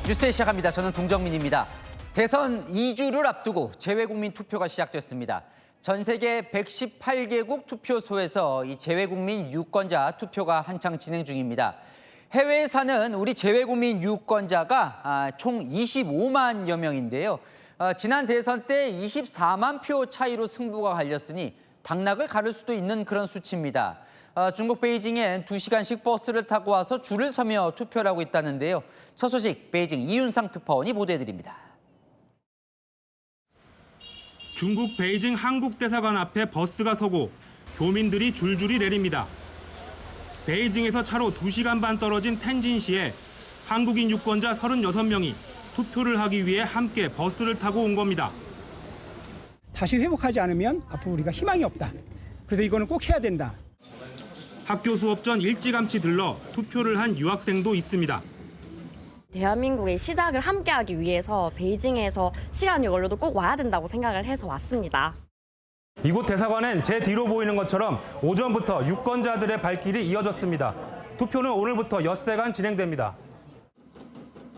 뉴스에 시작합니다. 저는 동정민입니다. 대선 2주를 앞두고 재외국민 투표가 시작됐습니다. 전 세계 118개국 투표소에서 이 재외국민 유권자 투표가 한창 진행 중입니다. 해외에 사는 우리 재외국민 유권자가 총 25만여 명인데요. 지난 대선 때 24만 표 차이로 승부가 갈렸으니 당락을 가를 수도 있는 그런 수치입니다. 중국 베이징엔 2시간씩 버스를 타고 와서 줄을 서며 투표를 하고 있다는데요. 첫 소식 베이징 이윤상 특파원이 보도해드립니다. 중국 베이징 한국대사관 앞에 버스가 서고 교민들이 줄줄이 내립니다. 베이징에서 차로 2시간 반 떨어진 텐진시에 한국인 유권자 36명이 투표를 하기 위해 함께 버스를 타고 온 겁니다. 다시 회복하지 않으면 앞으로 우리가 희망이 없다. 그래서 이거는 꼭 해야 된다. 학교 수업 전 일찌감치 들러 투표를 한 유학생도 있습니다. 대한민국의 시작을 함께하기 위해서 베이징에서 시간이 걸려도 꼭 와야 된다고 생각을 해서 왔습니다. 이곳 대사관엔 제 뒤로 보이는 것처럼 오전부터 유권자들의 발길이 이어졌습니다. 투표는 오늘부터 엿새간 진행됩니다.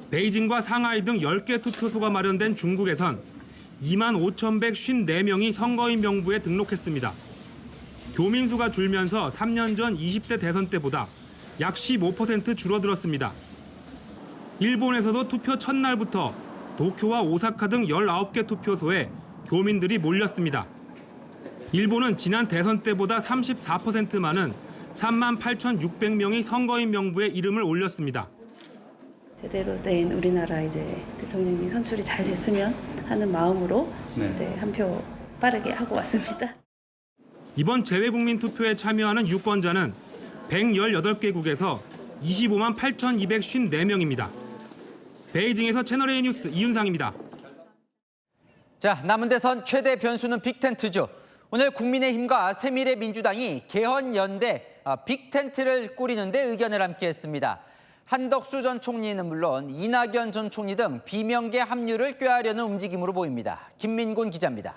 베이징과 상하이 등 10개 투표소가 마련된 중국에선 25,154명이 선거인 명부에 등록했습니다. 교민 수가 줄면서 3년 전 20대 대선 때보다 약 15% 줄어들었습니다. 일본에서도 투표 첫날부터 도쿄와 오사카 등 19개 투표소에 교민들이 몰렸습니다. 일본은 지난 대선 때보다 34% 많은 38,600명이 선거인 명부에 이름을 올렸습니다. 제대로 된 우리나라 대통령이 선출이 잘 됐으면 하는 마음으로 한 표 빠르게 하고 왔습니다. 이번 재외국민 투표에 참여하는 유권자는 118개국에서 25만 8,254명입니다. 베이징에서 채널A 뉴스 이윤상입니다. 자, 남은 대선 최대 변수는 빅텐트죠. 오늘 국민의힘과 새미래민주당이 개헌연대 빅텐트를 꾸리는데 의견을 함께했습니다. 한덕수 전 총리는 물론 이낙연 전 총리 등 비명계 합류를 꾀하려는 움직임으로 보입니다. 김민곤 기자입니다.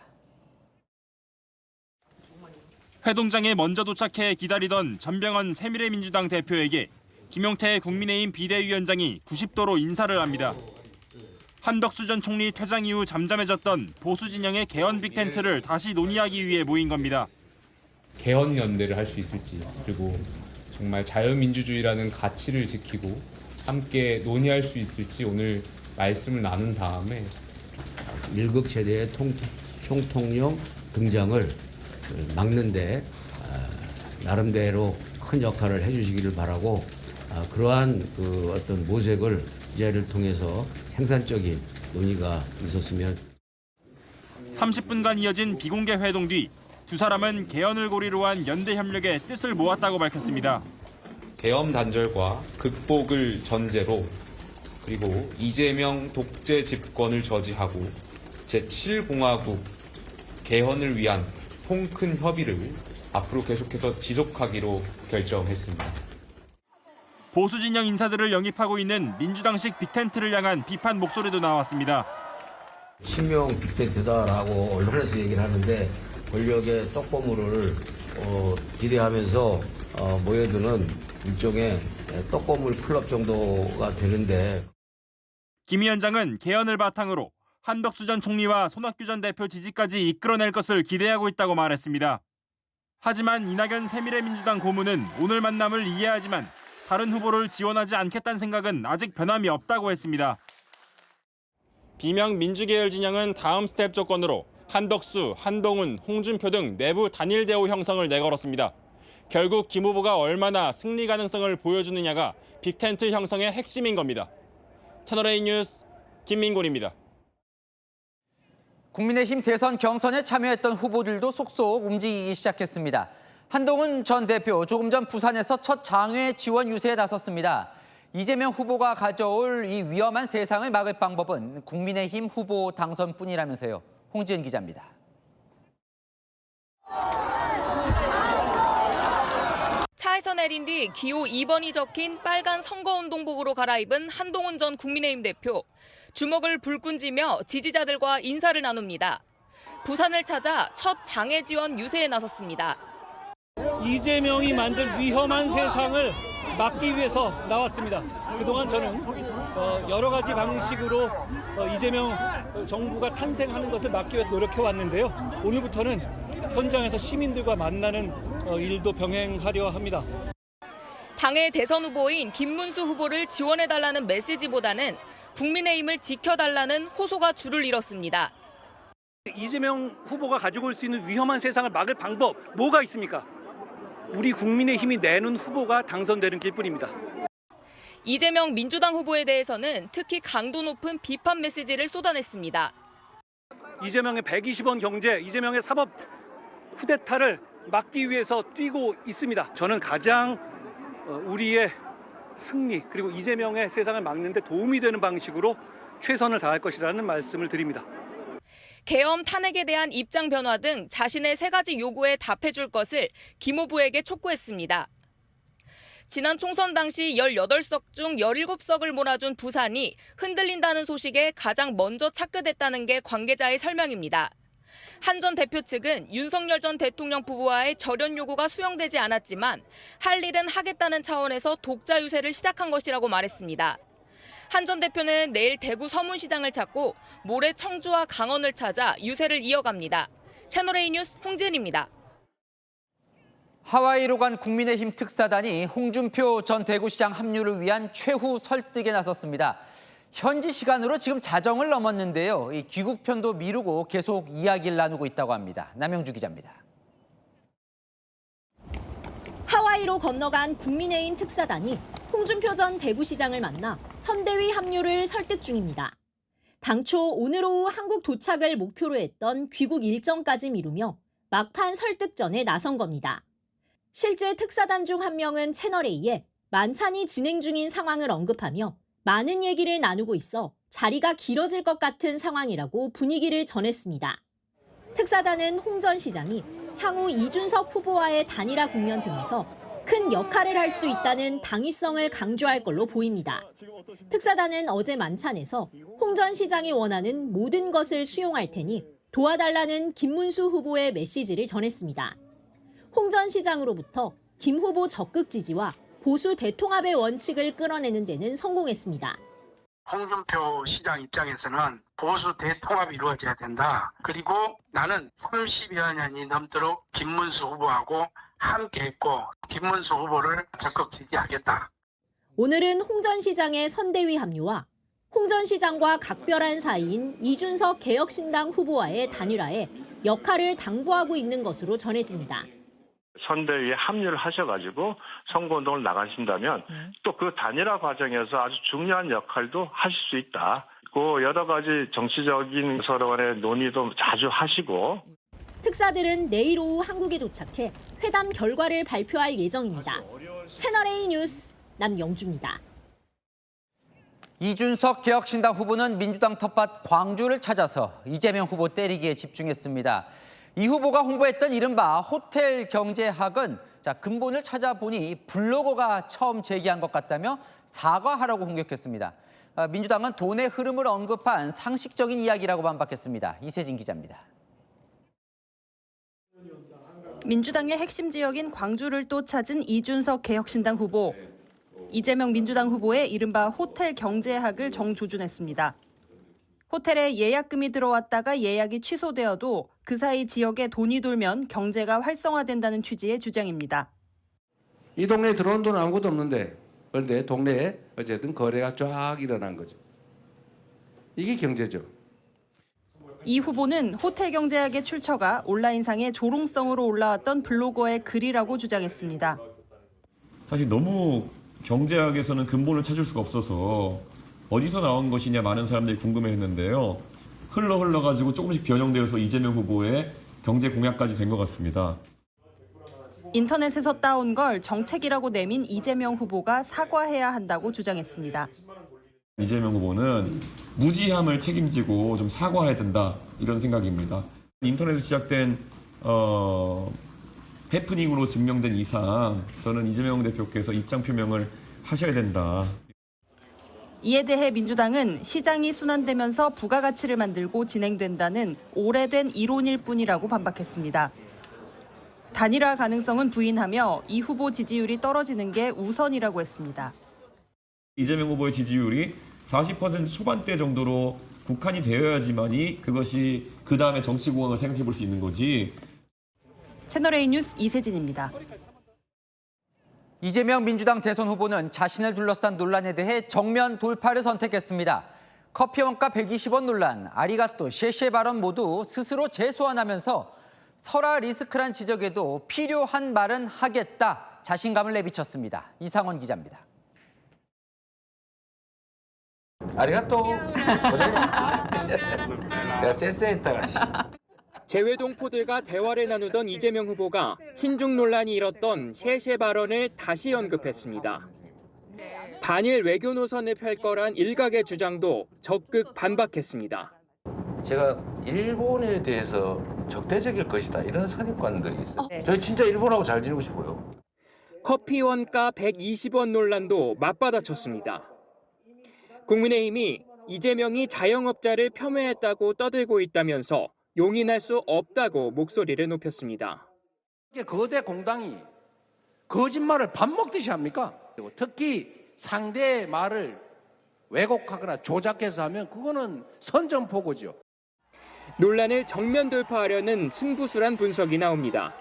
회동장에 먼저 도착해 기다리던 전병헌 새미래민주당 대표에게 김용태 국민의힘 비대위원장이 90도로 인사를 합니다. 한덕수 전 총리 퇴장 이후 잠잠해졌던 보수 진영의 개헌 빅텐트를 다시 논의하기 위해 모인 겁니다. 개헌 연대를 할 수 있을지, 그리고 정말 자유민주주의라는 가치를 지키고 함께 논의할 수 있을지 오늘 말씀을 나눈 다음에 1급 체제의 총통령 등장을 막는데 나름대로 큰 역할을 해주시기를 바라고, 그러한 어떤 모색을 이 자리를 통해서 생산적인 논의가 있었으면. 30분간 이어진 비공개 회동 뒤 두 사람은 개헌을 고리로 한 연대 협력에 뜻을 모았다고 밝혔습니다. 계엄 단절과 극복을 전제로, 그리고 이재명 독재 집권을 저지하고 제7공화국 개헌을 위한 통큰 협의를 앞으로 계속해서 지속하기로 결정했습니다. 보수 진영 인사들을 영입하고 있는 민주당식 빅텐트를 향한 비판 목소리도 나왔습니다. 친명 빅텐트다라고 언론에서 얘기를 하는데 권력의 떡고물을 기대하면서 모여드는 일종의 떡고물 클럽 정도가 되는데. 김 위원장은 개헌을 바탕으로 한덕수 전 총리와 손학규 전 대표 지지까지 이끌어낼 것을 기대하고 있다고 말했습니다. 하지만 이낙연 새미래민주당 고문은 오늘 만남을 이해하지만 다른 후보를 지원하지 않겠다는 생각은 아직 변함이 없다고 했습니다. 비명 민주계열 진영은 다음 스텝 조건으로 한덕수, 한동훈, 홍준표 등 내부 단일 대우 형성을 내걸었습니다. 결국 김 후보가 얼마나 승리 가능성을 보여주느냐가 빅텐트 형성의 핵심인 겁니다. 채널A 뉴스 김민곤입니다. 국민의힘 대선 경선에 참여했던 후보들도 속속 움직이기 시작했습니다. 한동훈 전 대표 조금 전 부산에서 첫 장외 지원 유세에 나섰습니다. 이재명 후보가 가져올 이 위험한 세상을 막을 방법은 국민의힘 후보 당선뿐이라면서요. 홍지은 기자입니다. 차에서 내린 뒤 기호 2번이 적힌 빨간 선거운동복으로 갈아입은 한동훈 전 국민의힘 대표. 주먹을 불끈 쥐며 지지자들과 인사를 나눕니다. 부산을 찾아 첫 장애 지원 유세에 나섰습니다. 이재명이 만든 위험한 세상을 막기 위해서 나왔습니다. 그동안 저는 여러 가지 방식으로 이재명 정부가 탄생하는 것을 막기 위해 노력해 왔는데요. 오늘부터는 현장에서 시민들과 만나는 일도 병행하려 합니다. 당의 대선 후보인 김문수 후보를 지원해달라는 메시지보다는 국민의힘을 지켜달라는 호소가 줄을 이뤘습니다. 이재명 후보가 가지고 올 수 있는 위험한 세상을 막을 방법 뭐가 있습니까? 우리 국민의힘이 내는 후보가 당선되는 길뿐입니다. 이재명 민주당 후보에 대해서는 특히 강도 높은 비판 메시지를 쏟아냈습니다. 이재명의 120원 경제, 이재명의 사법 쿠데타를 막기 위해서 뛰고 있습니다. 저는 가장 우리의 승리 그리고 이재명의 세상을 막는 데 도움이 되는 방식으로 최선을 다할 것이라는 말씀을 드립니다. 계엄 탄핵에 대한 입장 변화 등 자신의 3가지 요구에 답해줄 것을 김 후보에게 촉구했습니다. 지난 총선 당시 18석 중 17석을 몰아준 부산이 흔들린다는 소식에 가장 먼저 착각됐다는 게 관계자의 설명입니다. 한 전 대표 측은 윤석열 전 대통령 부부와의 절연 요구가 수용되지 않았지만 할 일은 하겠다는 차원에서 독자 유세를 시작한 것이라고 말했습니다. 한 전 대표는 내일 대구 서문시장을 찾고 모레 청주와 강원을 찾아 유세를 이어갑니다. 채널A 뉴스 홍진입니다. 하와이로 간 국민의힘 특사단이 홍준표 전 대구시장 합류를 위한 최후 설득에 나섰습니다. 현지 시간으로 지금 자정을 넘었는데요. 이 귀국편도 미루고 계속 이야기를 나누고 있다고 합니다. 남영주 기자입니다. 하와이로 건너간 국민의힘 특사단이 홍준표 전 대구시장을 만나 선대위 합류를 설득 중입니다. 당초 오늘 오후 한국 도착을 목표로 했던 귀국 일정까지 미루며 막판 설득전에 나선 겁니다. 실제 특사단 중 한 명은 채널A에 만찬이 진행 중인 상황을 언급하며 많은 얘기를 나누고 있어 자리가 길어질 것 같은 상황이라고 분위기를 전했습니다. 특사단은 홍 전 시장이 향후 이준석 후보와의 단일화 국면 등에서 큰 역할을 할 수 있다는 당위성을 강조할 걸로 보입니다. 특사단은 어제 만찬에서 홍 전 시장이 원하는 모든 것을 수용할 테니 도와달라는 김문수 후보의 메시지를 전했습니다. 홍 전 시장으로부터 김 후보 적극 지지와 보수 대통합의 원칙을 끌어내는 데는 성공했습니다. 홍준표 시장 입장에서는 보수 대통합이 이루어져야 된다. 그리고 나는 30여 년이 넘도록 김문수 후보하고 함께했고 김문수 후보를 적극 지지하겠다. 오늘은 홍 전 시장의 선대위 합류와 홍 전 시장과 각별한 사이인 이준석 개혁신당 후보와의 단일화에 역할을 당부하고 있는 것으로 전해집니다. 선대위에 합류를 하셔가지고 선거운동을 나가신다면 또 그 단일화 과정에서 아주 중요한 역할도 하실 수 있다. 그 여러 가지 정치적인 서로 간의 논의도 자주 하시고. 특사들은 내일 오후 한국에 도착해 회담 결과를 발표할 예정입니다. 채널A 뉴스 남영주입니다. 이준석 개혁신당 후보는 민주당 텃밭 광주를 찾아서 이재명 후보 때리기에 집중했습니다. 이 후보가 홍보했던 이른바 호텔 경제학은 근본을 찾아보니 블로거가 처음 제기한 것 같다며 사과하라고 공격했습니다. 민주당은 돈의 흐름을 언급한 상식적인 이야기라고 반박했습니다. 이세진 기자입니다. 민주당의 핵심 지역인 광주를 또 찾은 이준석 개혁신당 후보. 이재명 민주당 후보의 이른바 호텔 경제학을 정조준했습니다. 호텔에 예약금이 들어왔다가 예약이 취소되어도 그 사이 지역에 돈이 돌면 경제가 활성화된다는 취지의 주장입니다. 이 동네에 들어온 돈 아무것도 없는데 그런데 동네에 어쨌든 거래가 쫙 일어난 거죠. 이게 경제죠. 이 후보는 호텔 경제학의 출처가 온라인상의 조롱성으로 올라왔던 블로거의 글이라고 주장했습니다. 사실 너무 경제학에서는 근본을 찾을 수가 없어서 어디서 나온 것이냐 많은 사람들이 궁금해했는데요. 흘러가지고 조금씩 변형되어서 이재명 후보의 경제 공약까지 된 것 같습니다. 인터넷에서 따온 걸 정책이라고 내민 이재명 후보가 사과해야 한다고 주장했습니다. 이재명 후보는 무지함을 책임지고 좀 사과해야 된다 이런 생각입니다. 인터넷에서 시작된 해프닝으로 증명된 이상 저는 이재명 대표께서 입장 표명을 하셔야 된다. 이에 대해 민주당은 시장이 순환되면서 부가가치를 만들고 진행된다는 오래된 이론일 뿐이라고 반박했습니다. 단일화 가능성은 부인하며 이 후보 지지율이 떨어지는 게 우선이라고 했습니다. 이재명 후보의 지지율이 40% 초반대 정도로 국한이 되어야지만이 그것이 그 다음에 정치 공학을 생각해 볼 수 있는 거지. 채널A 뉴스 이세진입니다. 이재명 민주당 대선 후보는 자신을 둘러싼 논란에 대해 정면 돌파를 선택했습니다. 커피 원가 120원 논란, 아리가또, 셰셰 발언 모두 스스로 재소환하면서 설화 리스크란 지적에도 필요한 말은 하겠다, 자신감을 내비쳤습니다. 이상원 기자입니다. 아리가또. 고생했습니다. 내가 쎄쎄했다가. 재외동포들과 대화를 나누던 이재명 후보가 친중 논란이 일었던 셰셰 발언을 다시 언급했습니다. 반일 외교 노선을 펼 거란 일각의 주장도 적극 반박했습니다. 제가 일본에 대해서 적대적일 것이다 이런 선입관들이 있어요. 저 진짜 일본하고 잘 지내고 싶어요. 커피 원가 120원 논란도 맞받아쳤습니다. 국민의힘이 이재명이 자영업자를 폄훼했다고 떠들고 있다면서 용인할 수 없다고 목소리를 높였습니다. 거대 공당이 거짓말을 밥 먹듯이 합니까? 특히 상대의 말을 왜곡하거나 조작해서 하면 그거는 선전포고죠. 논란을 정면 돌파하려는 승부수란 분석이 나옵니다.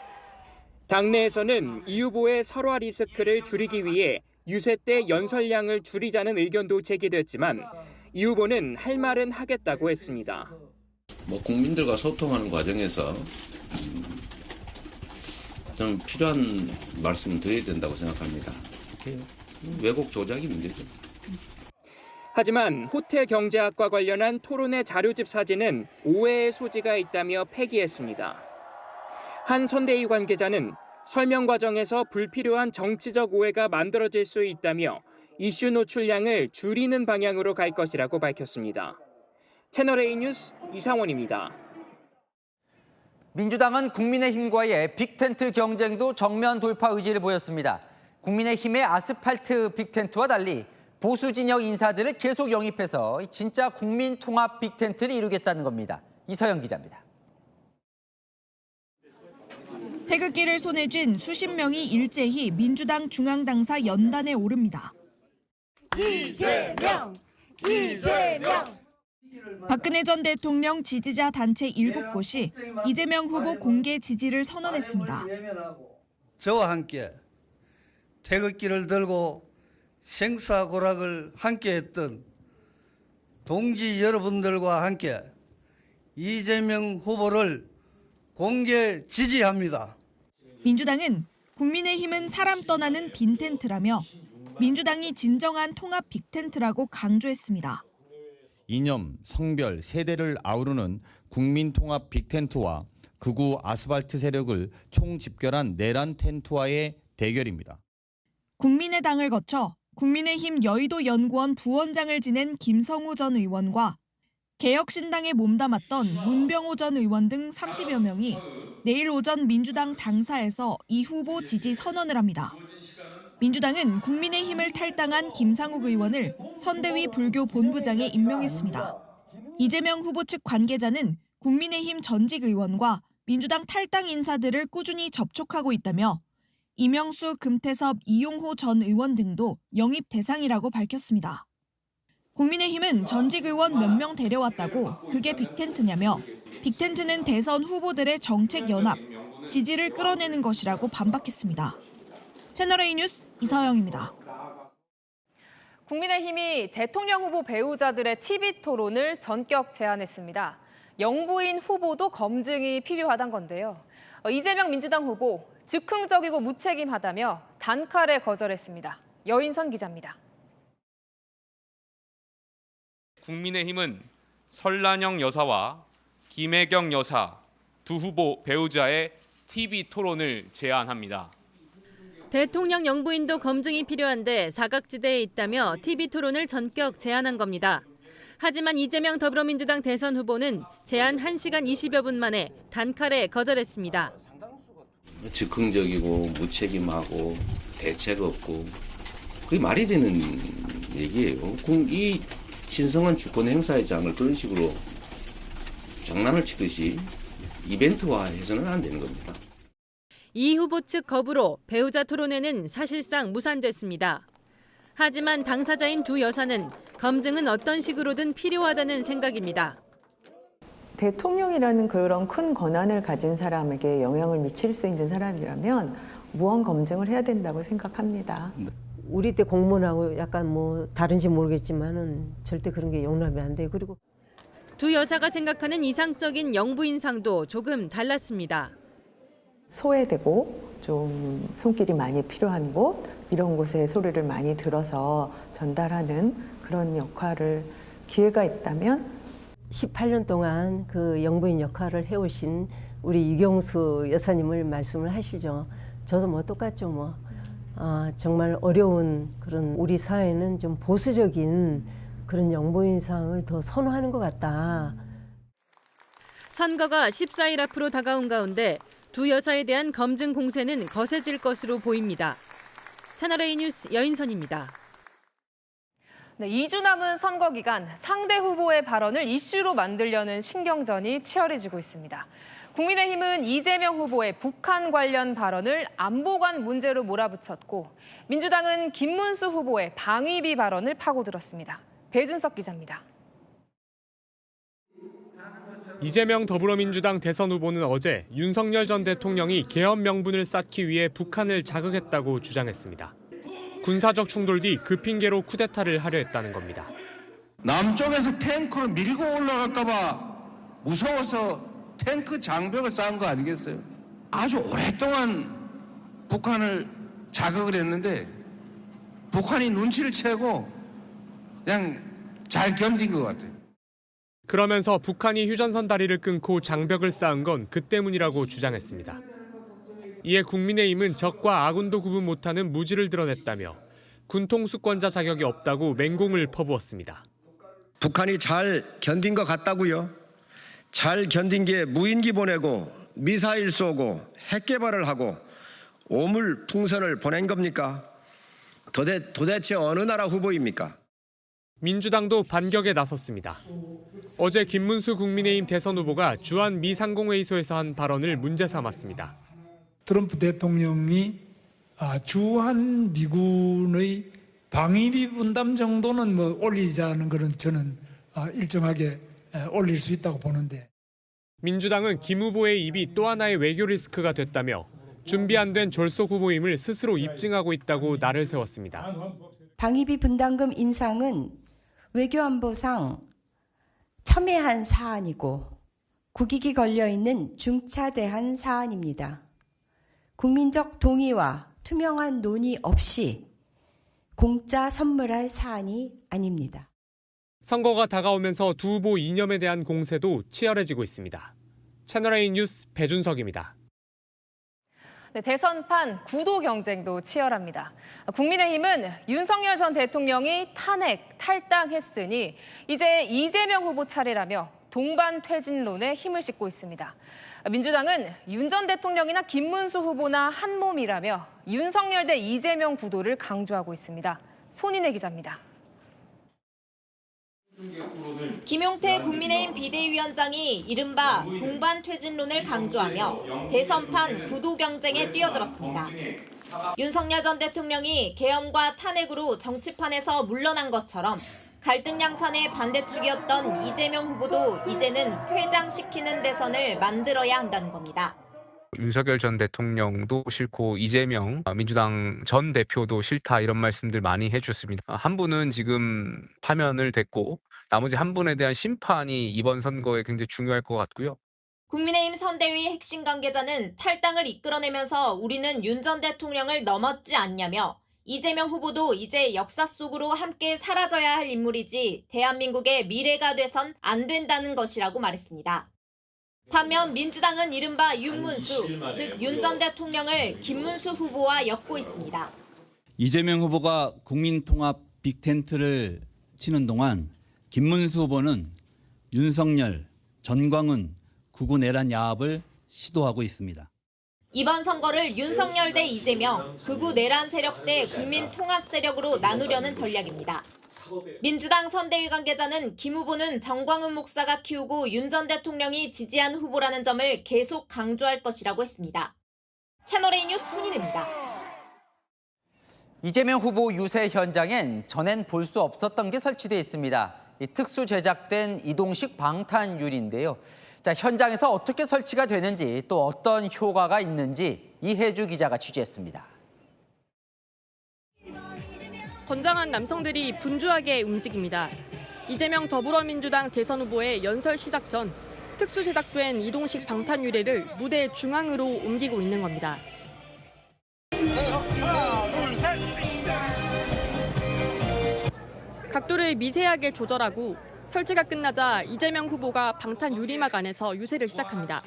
당내에서는 이 후보의 설화 리스크를 줄이기 위해 유세 때 연설량을 줄이자는 의견도 제기됐지만 이 후보는 할 말은 하겠다고 했습니다. 국민들과 소통하는 과정에서 좀 필요한 말씀을 드려야 된다고 생각합니다. 왜곡 조작이 문제죠. 하지만 호텔 경제학과 관련한 토론회 자료집 사진은 오해의 소지가 있다며 폐기했습니다. 한 선대위 관계자는 설명 과정에서 불필요한 정치적 오해가 만들어질 수 있다며 이슈 노출량을 줄이는 방향으로 갈 것이라고 밝혔습니다. 채널A 뉴스 이상원입니다. 민주당은 국민의힘과의 빅텐트 경쟁도 정면 돌파 의지를 보였습니다. 국민의힘의 아스팔트 빅텐트와 달리 보수 진영 인사들을 계속 영입해서 진짜 국민 통합 빅텐트를 이루겠다는 겁니다. 이서영 기자입니다. 태극기를 손에 쥔 수십 명이 일제히 민주당 중앙당사 연단에 오릅니다. 이재명! 이재명! 박근혜 전 대통령 지지자 단체 7곳이 이재명 후보 공개 지지를 선언했습니다. 저와 함께 태극기를 들고 생사고락을 함께했던 동지 여러분들과 함께 이재명 후보를 공개 지지합니다. 민주당은 국민의힘은 사람 떠나는 빈텐트라며 민주당이 진정한 통합 빅텐트라고 강조했습니다. 이념, 성별, 세대를 아우르는 국민통합 빅텐트와 극우 아스팔트 세력을 총집결한 내란 텐트와의 대결입니다. 국민의당을 거쳐 국민의힘 여의도 연구원 부원장을 지낸 김성우 전 의원과 개혁신당에 몸담았던 문병호 전 의원 등 30여 명이 내일 오전 민주당 당사에서 이 후보 지지 선언을 합니다. 민주당은 국민의힘을 탈당한 김상욱 의원을 선대위 불교 본부장에 임명했습니다. 이재명 후보 측 관계자는 국민의힘 전직 의원과 민주당 탈당 인사들을 꾸준히 접촉하고 있다며 이명수, 금태섭, 이용호 전 의원 등도 영입 대상이라고 밝혔습니다. 국민의힘은 전직 의원 몇 명 데려왔다고 그게 빅텐트냐며 빅텐트는 대선 후보들의 정책 연합, 지지를 끌어내는 것이라고 반박했습니다. 채널A 뉴스 이서영입니다. 국민의힘이 대통령 후보 배우자들의 TV 토론을 전격 제안했습니다. 영부인 후보도 검증이 필요하단 건데요. 이재명 민주당 후보 즉흥적이고 무책임하다며 단칼에 거절했습니다. 여인선 기자입니다. 국민의힘은 설란영 여사와 김혜경 여사 두 후보 배우자의 TV 토론을 제안합니다. 대통령 영부인도 검증이 필요한데 사각지대에 있다며 TV 토론을 전격 제안한 겁니다. 하지만 이재명 더불어민주당 대선 후보는 제안 1시간 20여 분 만에 단칼에 거절했습니다. 즉흥적이고 무책임하고 대책 없고 그게 말이 되는 얘기예요. 이 신성한 주권 행사의 장을 그런 식으로 장난을 치듯이 이벤트화해서는 안 되는 겁니다. 이 후보 측 거부로 배우자 토론회는 사실상 무산됐습니다. 하지만 당사자인 두 여사는 검증은 어떤 식으로든 필요하다는 생각입니다. 대통령이라는 그런 큰 권한을 가진 사람에게 영향을 미칠 수 있는 사람이라면 무언 검증을 해야 된다고 생각합니다. 우리 때 공무원하고 약간 뭐 다른지 모르겠지만은 절대 그런 게 용납이 안 돼요. 그리고 두 여사가 생각하는 이상적인 영부인상도 조금 달랐습니다. 소외되고 좀 손길이 많이 필요한 곳, 이런 곳에 소리를 많이 들어서 전달하는 그런 역할을 기회가 있다면 18년 동안 그 영부인 역할을 해오신 우리 유경수 여사님을 말씀을 하시죠. 저도 뭐 똑같죠. 뭐 정말 어려운 그런 우리 사회는 좀 보수적인 그런 영부인상을 더 선호하는 것 같다. 선거가 14일 앞으로 다가온 가운데 두 여사에 대한 검증 공세는 거세질 것으로 보입니다. 채널A 뉴스 여인선입니다. 네, 2주 남은 선거 기간 상대 후보의 발언을 이슈로 만들려는 신경전이 치열해지고 있습니다. 국민의힘은 이재명 후보의 북한 관련 발언을 안보관 문제로 몰아붙였고 민주당은 김문수 후보의 방위비 발언을 파고들었습니다. 배준석 기자입니다. 이재명 더불어민주당 대선 후보는 어제 윤석열 전 대통령이 계엄 명분을 쌓기 위해 북한을 자극했다고 주장했습니다. 군사적 충돌 뒤 그 핑계로 쿠데타를 하려 했다는 겁니다. 남쪽에서 탱크로 밀고 올라갈까 봐 무서워서 탱크 장벽을 쌓은 거 아니겠어요? 아주 오랫동안 북한을 자극을 했는데 북한이 눈치를 채고 그냥 잘 견딘 것 같아요. 그러면서 북한이 휴전선 다리를 끊고 장벽을 쌓은 건 그 때문이라고 주장했습니다. 이에 국민의힘은 적과 아군도 구분 못하는 무지를 드러냈다며 군통수권자 자격이 없다고 맹공을 퍼부었습니다. 북한이 잘 견딘 것 같다고요? 잘 견딘 게 무인기 보내고 미사일 쏘고 핵 개발을 하고 오물 풍선을 보낸 겁니까? 도대체 어느 나라 후보입니까? 민주당도 반격에 나섰습니다. 어제 김문수 국민의힘 대선 후보가 주한 미 상공회의소에서 한 발언을 문제 삼았습니다. 트럼프 대통령이 주한 미군의 방위비 분담 정도는 뭐 올리자는 그런 저는 일정하게 올릴 수 있다고 보는데. 민주당은 김 후보의 입이 또 하나의 외교 리스크가 됐다며 준비 안 된 졸속 후보임을 스스로 입증하고 있다고 날을 세웠습니다. 방위비 분담금 인상은 외교안보상 첨예한 사안이고 국익이 걸려있는 중차대한 사안입니다. 국민적 동의와 투명한 논의 없이 공짜 선물할 사안이 아닙니다. 선거가 다가오면서 두 후보 이념에 대한 공세도 치열해지고 있습니다. 채널A 뉴스 배준석입니다. 네, 대선판 구도 경쟁도 치열합니다. 국민의힘은 윤석열 전 대통령이 탄핵, 탈당했으니 이제 이재명 후보 차례라며 동반 퇴진론에 힘을 싣고 있습니다. 민주당은 윤 전 대통령이나 김문수 후보나 한 몸이라며 윤석열 대 이재명 구도를 강조하고 있습니다. 손인혜 기자입니다. 김용태 국민의힘 비대위원장이 이른바 동반 퇴진론을 강조하며 대선판 구도 경쟁에 뛰어들었습니다. 윤석열 전 대통령이 계엄과 탄핵으로 정치판에서 물러난 것처럼 갈등 양산의 반대축이었던 이재명 후보도 이제는 퇴장시키는 대선을 만들어야 한다는 겁니다. 윤석열 전 대통령도 싫고 이재명 민주당 전 대표도 싫다 이런 말씀들 많이 해주셨습니다. 한 분은 지금 파면을 됐고 나머지 한 분에 대한 심판이 이번 선거에 굉장히 중요할 것 같고요. 국민의힘 선대위 핵심 관계자는 탈당을 이끌어내면서 우리는 윤 전 대통령을 넘었지 않냐며 이재명 후보도 이제 역사 속으로 함께 사라져야 할 인물이지 대한민국의 미래가 돼선 안 된다는 것이라고 말했습니다. 반면 민주당은 이른바 윤문수, 즉 윤 전 대통령을 김문수 후보와 엮고 있습니다. 이재명 후보가 국민통합 빅텐트를 치는 동안 김문수 후보는 윤석열, 전광훈, 구구 내란 야합을 시도하고 있습니다. 이번 선거를 윤석열 대 이재명, 극우 내란 세력 대 국민 통합 세력으로 나누려는 전략입니다. 민주당 선대위 관계자는 김 후보는 정광훈 목사가 키우고 윤 전 대통령이 지지한 후보라는 점을 계속 강조할 것이라고 했습니다. 채널A 뉴스 손인혜입니다. 이재명 후보 유세 현장엔 전엔 볼 수 없었던 게 설치되어 있습니다. 이 특수 제작된 이동식 방탄유리인데요. 자, 현장에서 어떻게 설치가 되는지 또 어떤 효과가 있는지 이혜주 기자가 취재했습니다. 건장한 남성들이 분주하게 움직입니다. 이재명 더불어민주당 대선 후보의 연설 시작 전 특수 제작된 이동식 방탄유리를 무대 중앙으로 옮기고 있는 겁니다. 각도를 미세하게 조절하고 설치가 끝나자 이재명 후보가 방탄 유리막 안에서 유세를 시작합니다.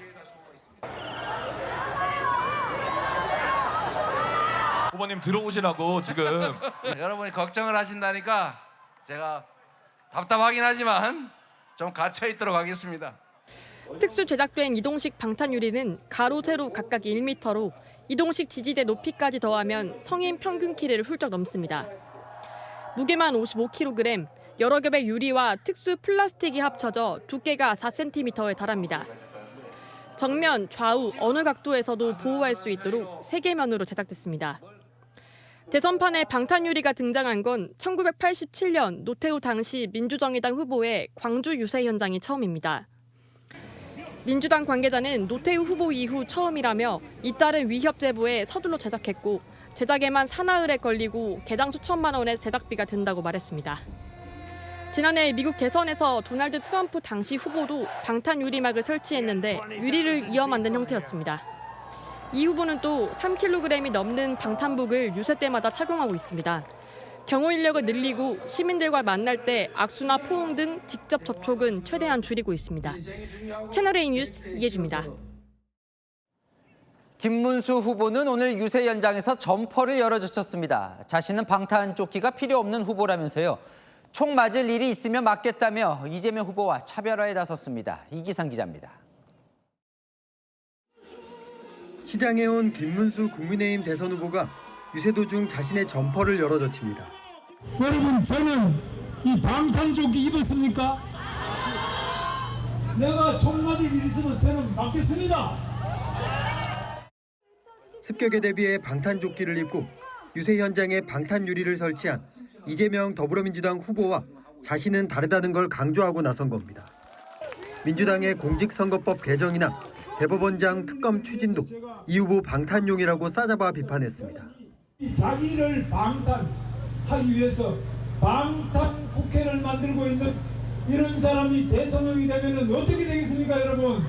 후보님 들어오시라고 지금. 여러분이 걱정을 하신다니까 제가 답답하긴 하지만 좀 갇혀 있도록 하겠습니다. 특수 제작된 이동식 방탄 유리는 가로 세로 각각 1m로 이동식 지지대 높이까지 더하면 성인 평균 키를 훌쩍 넘습니다. 무게만 55kg, 여러 겹의 유리와 특수 플라스틱이 합쳐져 두께가 4cm에 달합니다. 정면, 좌우 어느 각도에서도 보호할 수 있도록 3개면으로 제작됐습니다. 대선판에 방탄유리가 등장한 건 1987년 노태우 당시 민주정의당 후보의 광주 유세 현장이 처음입니다. 민주당 관계자는 노태우 후보 이후 처음이라며 잇따른 위협 제보에 서둘러 제작했고 제작에만 사나흘에 걸리고 개당 수천만 원의 제작비가 든다고 말했습니다. 지난해 미국 대선에서 도널드 트럼프 당시 후보도 방탄 유리막을 설치했는데 유리를 이어 만든 형태였습니다. 이 후보는 또 3kg이 넘는 방탄복을 유세 때마다 착용하고 있습니다. 경호 인력을 늘리고 시민들과 만날 때 악수나 포옹 등 직접 접촉은 최대한 줄이고 있습니다. 채널A 뉴스 이혜주입니다. 김문수 후보는 오늘 유세 현장에서 점퍼를 열어젖혔습니다. 자신은 방탄조끼가 필요 없는 후보라면서요. 총 맞을 일이 있으면 맞겠다며 이재명 후보와 차별화에 나섰습니다. 이기상 기자입니다. 시장에 온 김문수 국민의힘 대선 후보가 유세 도중 자신의 점퍼를 열어젖힙니다. 여러분, 저는 이 방탄조끼 입었습니까? 내가 총 맞을 일 있으면 저는 맞겠습니다. 습격에 대비해 방탄조끼를 입고 유세 현장에 방탄유리를 설치한 이재명 더불어민주당 후보와 자신은 다르다는 걸 강조하고 나선 겁니다. 민주당의 공직선거법 개정이나 대법원장 특검 추진도 이 후보 방탄용이라고 싸잡아 비판했습니다. 자기를 방탄하기 위해서 방탄 국회를 만들고 있는 이런 사람이 대통령이 되면 어떻게 되겠습니까, 여러분?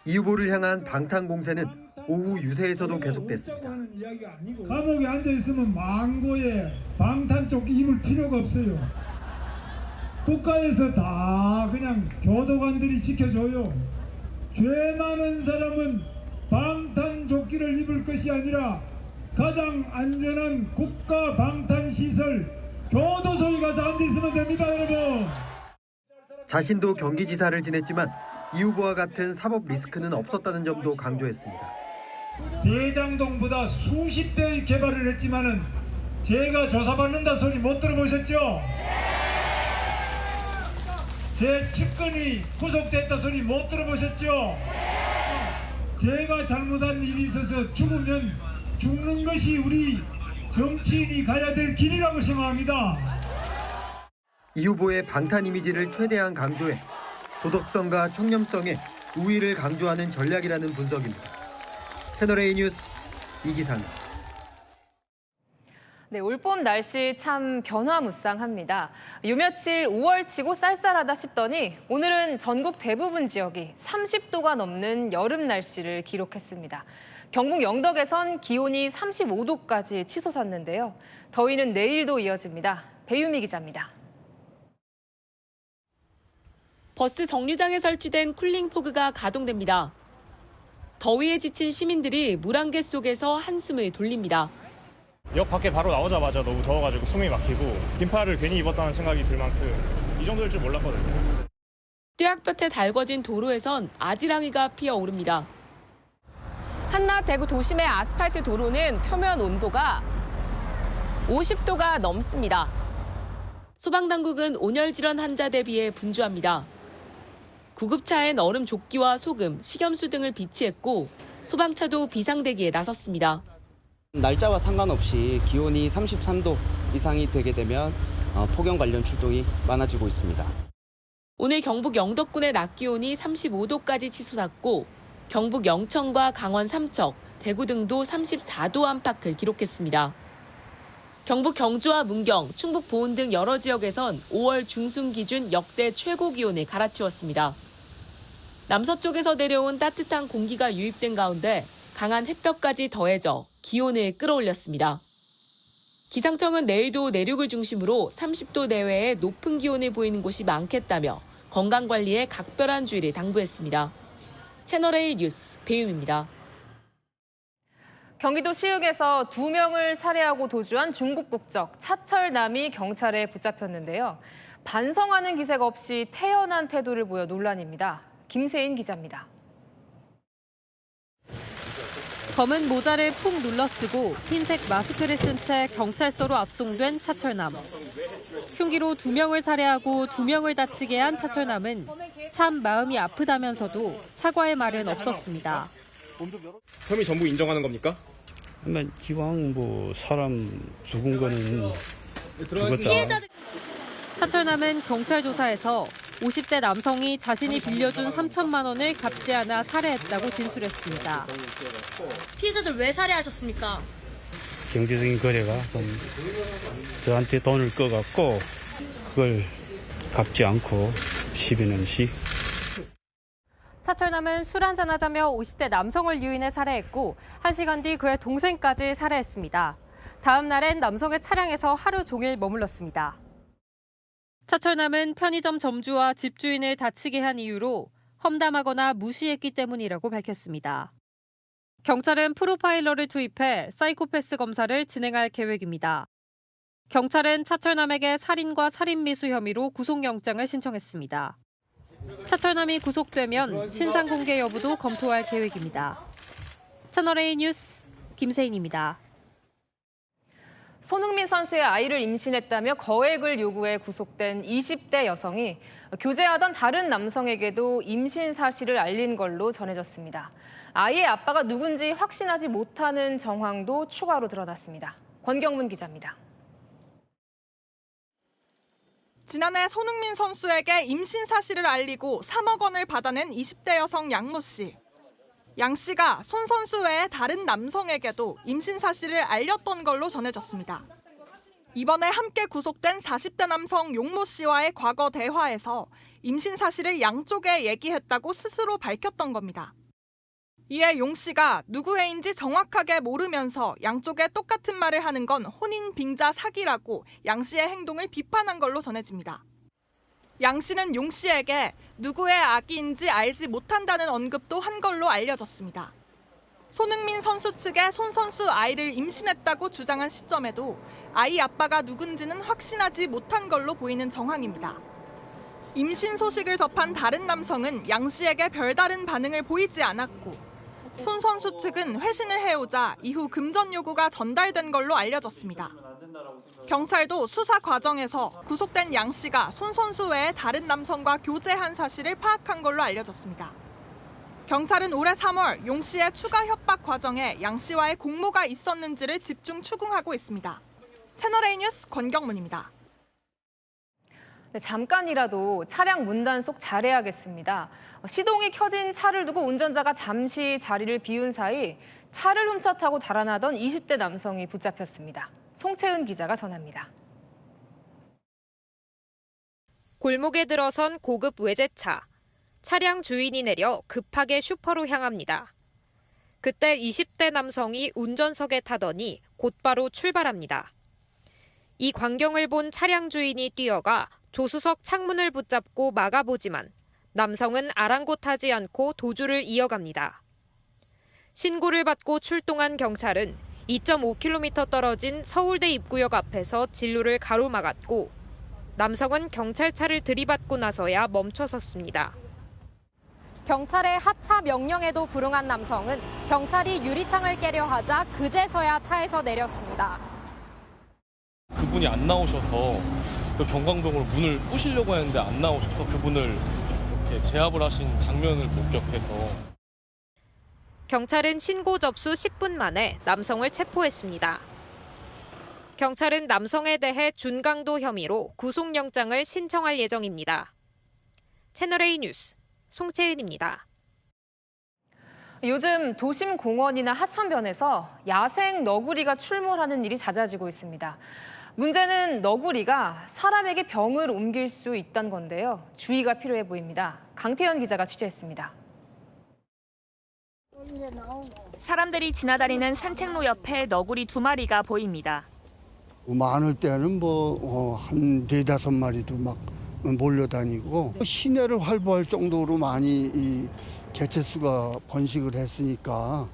이 후보를 향한 방탄 공세는 오후 유세에서도 계속됐습니다. 감옥에 앉아있으면 망고에 방탄조끼 입을 필요가 없어요. 국가에서 다 그냥 교도관들이 지켜줘요. 죄 많은 사람은 방탄조끼를 입을 것이 아니라 가장 안전한 국가 방탄시설 교도소에 가서 앉아있으면 됩니다, 여러분. 자신도 경기지사를 지냈지만 이 후보와 같은 사법 리스크는 없었다는 점도 강조했습니다. 대장동보다 수십 배의 개발을 했지만은 제가 조사받는다 소리 못 들어보셨죠? 제 측근이 구속됐다 소리 못 들어보셨죠? 제가 잘못한 일이 있어서 죽으면 죽는 것이 우리 정치인이 가야 될 길이라고 생각합니다. 이 후보의 방탄 이미지를 최대한 강조해 도덕성과 청렴성의 우위를 강조하는 전략이라는 분석입니다. 채널A 뉴스 이기상입니다. 네, 올봄 날씨 참 변화무쌍합니다. 요 며칠 5월치고 쌀쌀하다 싶더니 오늘은 전국 대부분 지역이 30도가 넘는 여름 날씨를 기록했습니다. 경북 영덕에선 기온이 35도까지 치솟았는데요. 더위는 내일도 이어집니다. 배유미 기자입니다. 버스 정류장에 설치된 쿨링포그가 가동됩니다. 더위에 지친 시민들이 물안개 속에서 한숨을 돌립니다. 역 밖에 바로 나오자마자 너무 더워가지고 숨이 막히고 긴팔을 괜히 입었다는 생각이 들 만큼 이 정도일 줄 몰랐거든요. 뙤약볕에 달궈진 도로에선 아지랑이가 피어오릅니다. 한낮 대구 도심의 아스팔트 도로는 표면 온도가 50도가 넘습니다. 소방당국은 온열 질환 환자 대비해 분주합니다. 구급차엔 얼음 조끼와 소금, 식염수 등을 비치했고 소방차도 비상대기에 나섰습니다. 날짜와 상관없이 기온이 33도 이상이 되게 되면 폭염 관련 출동이 많아지고 있습니다. 오늘 경북 영덕군의 낮 기온이 35도까지 치솟았고 경북 영천과 강원 삼척, 대구 등도 34도 안팎을 기록했습니다. 경북 경주와 문경, 충북 보은 등 여러 지역에선 5월 중순 기준 역대 최고 기온을 갈아치웠습니다. 남서쪽에서 내려온 따뜻한 공기가 유입된 가운데 강한 햇볕까지 더해져 기온을 끌어올렸습니다. 기상청은 내일도 내륙을 중심으로 30도 내외의 높은 기온을 보이는 곳이 많겠다며 건강관리에 각별한 주의를 당부했습니다. 채널A 뉴스 배윤입니다. 경기도 시흥에서 2명을 살해하고 도주한 중국 국적 차철남이 경찰에 붙잡혔는데요. 반성하는 기색 없이 태연한 태도를 보여 논란입니다. 김세인 기자입니다. 검은 모자를 푹 눌러쓰고 흰색 마스크를 쓴 채 경찰서로 압송된 차철남. 흉기로 2명을 살해하고 2명을 다치게 한 차철남은 참 마음이 아프다면서도 사과의 말은 없었습니다. 혐의 전부 인정하는 겁니까? 기왕 사람 죽은 거는 죽었다. 차철남은 경찰 조사에서 50대 남성이 자신이 빌려준 3천만 원을 갚지 않아 살해했다고 진술했습니다. 피해자들 왜 살해하셨습니까? 경제적인 거래가 좀 저한테 돈을 꺼갖고 그걸 갚지 않고 시비는 시. 차철남은 술 한잔하자며 50대 남성을 유인해 살해했고 1시간 뒤 그의 동생까지 살해했습니다. 다음 날엔 남성의 차량에서 하루 종일 머물렀습니다. 차철남은 편의점 점주와 집주인을 다치게 한 이유로 험담하거나 무시했기 때문이라고 밝혔습니다. 경찰은 프로파일러를 투입해 사이코패스 검사를 진행할 계획입니다. 경찰은 차철남에게 살인과 살인미수 혐의로 구속영장을 신청했습니다. 차철남이 구속되면 신상 공개 여부도 검토할 계획입니다. 채널A 뉴스 김세인입니다. 손흥민 선수의 아이를 임신했다며 거액을 요구해 구속된 20대 여성이 교제하던 다른 남성에게도 임신 사실을 알린 걸로 전해졌습니다. 아이의 아빠가 누군지 확신하지 못하는 정황도 추가로 드러났습니다. 권경문 기자입니다. 지난해 손흥민 선수에게 임신 사실을 알리고 3억 원을 받아낸 20대 여성 양모 씨. 양 씨가 손 선수 외에 다른 남성에게도 임신 사실을 알렸던 걸로 전해졌습니다. 이번에 함께 구속된 40대 남성 용모 씨와의 과거 대화에서 임신 사실을 양쪽에 얘기했다고 스스로 밝혔던 겁니다. 이에 용 씨가 누구 애인지 정확하게 모르면서 양쪽에 똑같은 말을 하는 건 혼인 빙자 사기라고 양 씨의 행동을 비판한 걸로 전해집니다. 양 씨는 용 씨에게 누구의 아기인지 알지 못한다는 언급도 한 걸로 알려졌습니다. 손흥민 선수 측에 손 선수 아이를 임신했다고 주장한 시점에도 아이 아빠가 누군지는 확신하지 못한 걸로 보이는 정황입니다. 임신 소식을 접한 다른 남성은 양 씨에게 별다른 반응을 보이지 않았고 손 선수 측은 회신을 해오자 이후 금전 요구가 전달된 걸로 알려졌습니다. 경찰도 수사 과정에서 구속된 양 씨가 손 선수 외에 다른 남성과 교제한 사실을 파악한 걸로 알려졌습니다. 경찰은 올해 3월 용 씨의 추가 협박 과정에 양 씨와의 공모가 있었는지를 집중 추궁하고 있습니다. 채널A 뉴스 권경문입니다. 네, 잠깐이라도 차량 문단속 잘해야겠습니다. 시동이 켜진 차를 두고 운전자가 잠시 자리를 비운 사이 차를 훔쳐 타고 달아나던 20대 남성이 붙잡혔습니다. 송채은 기자가 전합니다. 골목에 들어선 고급 외제차. 차량 주인이 내려 급하게 슈퍼로 향합니다. 그때 20대 남성이 운전석에 타더니 곧바로 출발합니다. 이 광경을 본 차량 주인이 뛰어가 조수석 창문을 붙잡고 막아보지만 남성은 아랑곳하지 않고 도주를 이어갑니다. 신고를 받고 출동한 경찰은 2.5km 떨어진 서울대 입구역 앞에서 진로를 가로막았고 남성은 경찰차를 들이받고 나서야 멈춰섰습니다. 경찰의 하차 명령에도 불응한 남성은 경찰이 유리창을 깨려 하자 그제서야 차에서 내렸습니다. 그분이 안 나오셔서 그 경광등으로 문을 부시려고 했는데 안 나오셔서 그분을 이렇게 제압을 하신 장면을 목격해서 경찰은 신고 접수 10분 만에 남성을 체포했습니다. 경찰은 남성에 대해 준강도 혐의로 구속영장을 신청할 예정입니다. 채널A 뉴스 송채은입니다. 요즘 도심 공원이나 하천변에서 야생 너구리가 출몰하는 일이 잦아지고 있습니다. 문제는 너구리가 사람에게 병을 옮길 수 있다는 건데요. 주의가 필요해 보입니다. 강태현 기자가 취재했습니다. 사람들이 지나다니는 산책로 옆에 너구리 2마리가 보입니다. 많을 때는 한 4-5마리도 막 몰려다니고 시내를 활보할 정도로 많이 이 개체수가 번식을 했으니까.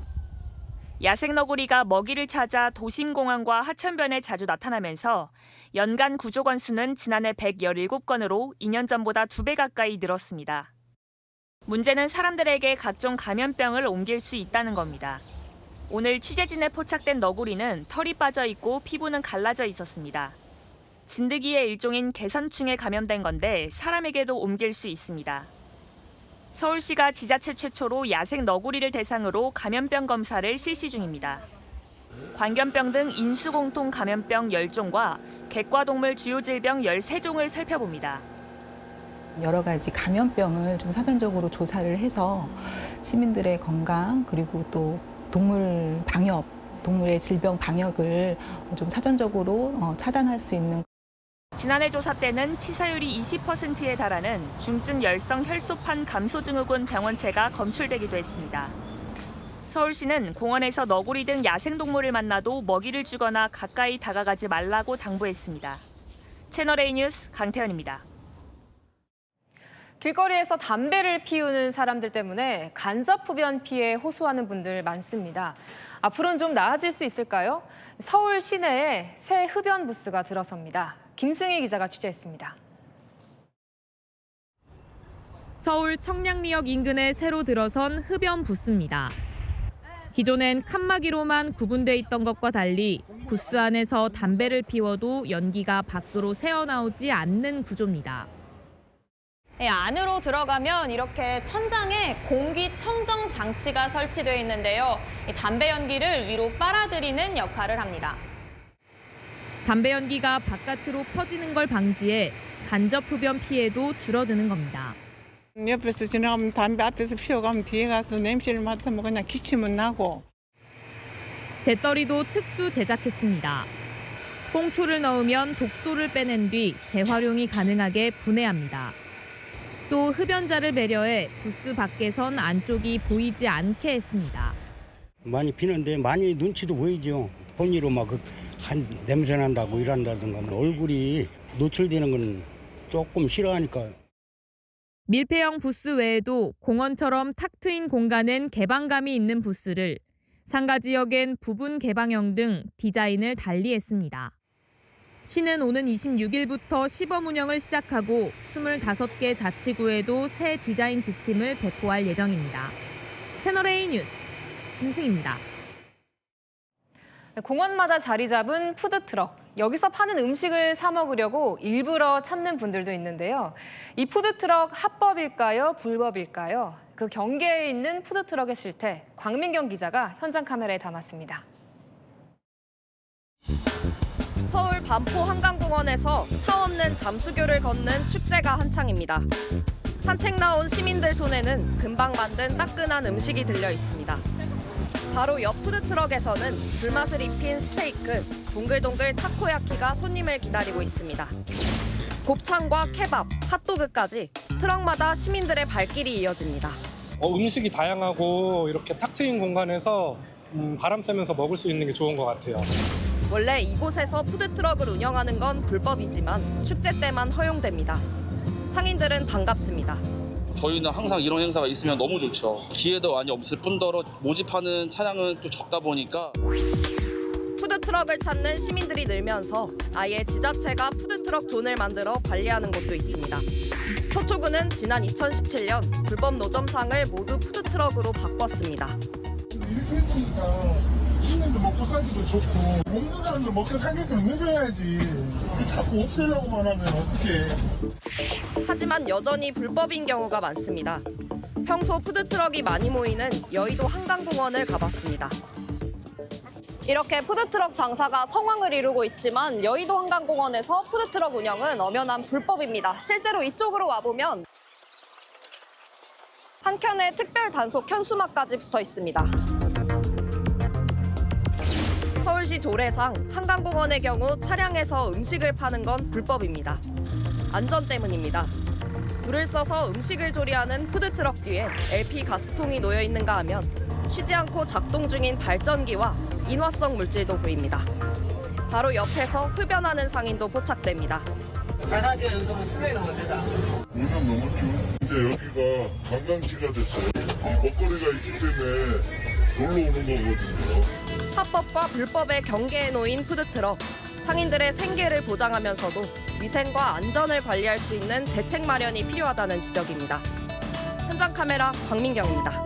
야생 너구리가 먹이를 찾아 도심공원과 하천변에 자주 나타나면서 연간 구조 건수는 지난해 117건으로 2년 전보다 2배 가까이 늘었습니다. 문제는 사람들에게 각종 감염병을 옮길 수 있다는 겁니다. 오늘 취재진에 포착된 너구리는 털이 빠져 있고 피부는 갈라져 있었습니다. 진드기의 일종인 개선충에 감염된 건데 사람에게도 옮길 수 있습니다. 서울시가 지자체 최초로 야생 너구리를 대상으로 감염병 검사를 실시 중입니다. 광견병 등 인수공통 감염병 10종과 객과동물 주요 질병 13종을 살펴봅니다. 여러 가지 감염병을 좀 사전적으로 조사를 해서 시민들의 건강 그리고 또 동물 방역, 동물의 질병 방역을 좀 사전적으로 차단할 수 있는. 지난해 조사 때는 치사율이 20%에 달하는 중증 열성 혈소판 감소증후군 병원체가 검출되기도 했습니다. 서울시는 공원에서 너구리 등 야생동물을 만나도 먹이를 주거나 가까이 다가가지 말라고 당부했습니다. 채널A 뉴스 강태현입니다. 길거리에서 담배를 피우는 사람들 때문에 간접흡연 피해 호소하는 분들 많습니다. 앞으로는 좀 나아질 수 있을까요? 서울 시내에 새 흡연 부스가 들어섭니다. 김승희 기자가 취재했습니다. 서울 청량리역 인근에 새로 들어선 흡연 부스입니다. 기존엔 칸막이로만 구분돼 있던 것과 달리 부스 안에서 담배를 피워도 연기가 밖으로 새어나오지 않는 구조입니다. 안으로 들어가면 이렇게 천장에 공기청정 장치가 설치되어 있는데요. 담배 연기를 위로 빨아들이는 역할을 합니다. 담배 연기가 바깥으로 퍼지는 걸 방지해 간접 흡연 피해도 줄어드는 겁니다. 옆에서 지나가면 담배 앞에서 피워가면 뒤에 가서 냄새를 맡으면 그냥 기침은 나고. 재떨이도 특수 제작했습니다. 꽁초를 넣으면 독소를 빼낸 뒤 재활용이 가능하게 분해합니다. 또 흡연자를 배려해 부스 밖에선 안쪽이 보이지 않게 했습니다. 많이 피는데 많이 눈치도 보이죠. 본의로 막 한 냄새 난다고 이런다든가 얼굴이 노출되는 건 조금 싫어하니까. 밀폐형 부스 외에도 공원처럼 탁 트인 공간엔 개방감이 있는 부스를, 상가 지역엔 부분 개방형 등 디자인을 달리했습니다. 시는 오는 26일부터 시범 운영을 시작하고 25개 자치구에도 새 디자인 지침을 배포할 예정입니다. 채널A 뉴스 김승희입니다. 공원마다 자리 잡은 푸드트럭. 여기서 파는 음식을 사 먹으려고 일부러 찾는 분들도 있는데요. 이 푸드트럭 합법일까요? 불법일까요? 그 경계에 있는 푸드트럭의 실태, 광민경 기자가 현장 카메라에 담았습니다. 서울 반포 한강공원에서 차 없는 잠수교를 걷는 축제가 한창입니다. 산책 나온 시민들 손에는 금방 만든 따끈한 음식이 들려 있습니다. 바로 옆 푸드트럭에서는 불맛을 입힌 스테이크, 동글동글 타코야키가 손님을 기다리고 있습니다. 곱창과 케밥, 핫도그까지 트럭마다 시민들의 발길이 이어집니다. 음식이 다양하고 이렇게 탁 트인 공간에서 바람 쐬면서 먹을 수 있는 게 좋은 것 같아요. 원래 이곳에서 푸드트럭을 운영하는 건 불법이지만 축제 때만 허용됩니다. 상인들은 반갑습니다. 저희는 항상 이런 행사가 있으면 너무 좋죠. 기회도 많이 없을 뿐더러 모집하는 차량은 또 적다 보니까. 푸드트럭을 찾는 시민들이 늘면서 아예 지자체가 푸드트럭 존을 만들어 관리하는 곳도 있습니다. 서초구는 지난 2017년 불법 노점상을 모두 푸드트럭으로 바꿨습니다. 이렇게 했으니까 시민들 먹고 살기도 좋고 먹는 사람들 먹고 살게끔 해줘야지. 자꾸 없애려고만 하면 어떡해. 하지만 여전히 불법인 경우가 많습니다. 평소 푸드트럭이 많이 모이는 여의도 한강공원을 가봤습니다. 이렇게 푸드트럭 장사가 성황을 이루고 있지만 여의도 한강공원에서 푸드트럭 운영은 엄연한 불법입니다. 실제로 이쪽으로 와보면 한 켠에 특별 단속 현수막까지 붙어 있습니다. 서울시 조례상 한강공원의 경우 차량에서 음식을 파는 건 불법입니다. 안전 때문입니다. 불을 써서 음식을 조리하는 푸드트럭 뒤에 LP 가스통이 놓여 있는가 하면 쉬지 않고 작동 중인 발전기와 인화성 물질도 보입니다. 바로 옆에서 흡연하는 상인도 포착됩니다. 가나지가 여기서 뭐 10명이 넘었다. 5년 넘었죠. 이제 여기가 관광지가 됐어요. 먹거리가 있기 때문에 놀러 오는 거거든요. 합법과 불법의 경계에 놓인 푸드트럭. 상인들의 생계를 보장하면서도 위생과 안전을 관리할 수 있는 대책 마련이 필요하다는 지적입니다. 현장 카메라 광민경입니다.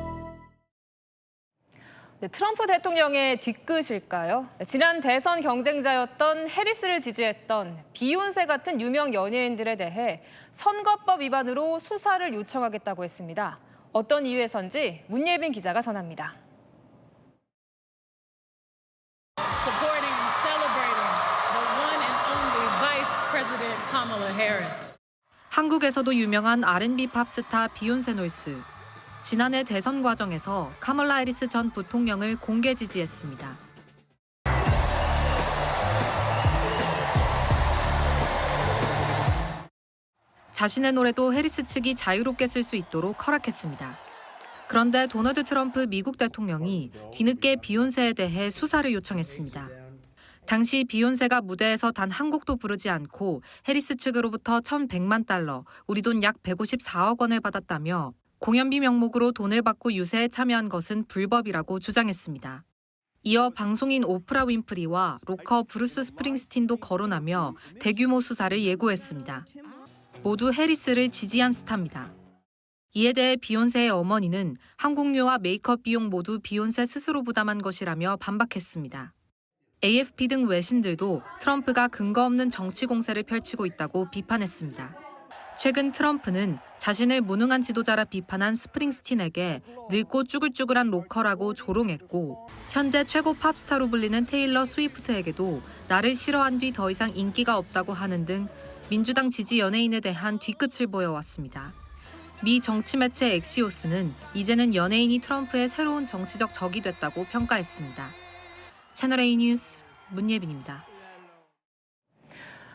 네, 트럼프 대통령의 뒤끝일까요? 지난 대선 경쟁자였던 해리스를 지지했던 비욘세 같은 유명 연예인들에 대해 선거법 위반으로 수사를 요청하겠다고 했습니다. 어떤 이유에선지 문예빈 기자가 전합니다. Supporting and celebrating the one and only Vice President Kamala Harris. 한국에서도 유명한 R&B 팝스타 비욘세 놀스. 지난해 대선 과정에서 카멀라 해리스 전 부통령을 공개 지지했습니다. 자신의 노래도 해리스 측이 자유롭게 쓸 수 있도록 허락했습니다. 그런데 도널드 트럼프 미국 대통령이 뒤늦게 비욘세에 대해 수사를 요청했습니다. 당시 비욘세가 무대에서 단 한 곡도 부르지 않고 해리스 측으로부터 1,100만 달러, 우리 돈 약 154억 원을 받았다며 공연비 명목으로 돈을 받고 유세에 참여한 것은 불법이라고 주장했습니다. 이어 방송인 오프라 윈프리와 로커 브루스 스프링스틴도 거론하며 대규모 수사를 예고했습니다. 모두 해리스를 지지한 스타입니다. 이에 대해 비욘세의 어머니는 항공료와 메이크업 비용 모두 비욘세 스스로 부담한 것이라며 반박했습니다. AFP 등 외신들도 트럼프가 근거 없는 정치 공세를 펼치고 있다고 비판했습니다. 최근 트럼프는 자신을 무능한 지도자라 비판한 스프링스틴에게 늙고 쭈글쭈글한 로커라고 조롱했고 현재 최고 팝스타로 불리는 테일러 스위프트에게도 나를 싫어한 뒤 더 이상 인기가 없다고 하는 등 민주당 지지 연예인에 대한 뒤끝을 보여왔습니다. 미 정치 매체 엑시오스는 이제는 연예인이 트럼프의 새로운 정치적 적이 됐다고 평가했습니다. 채널A 뉴스 문예빈입니다.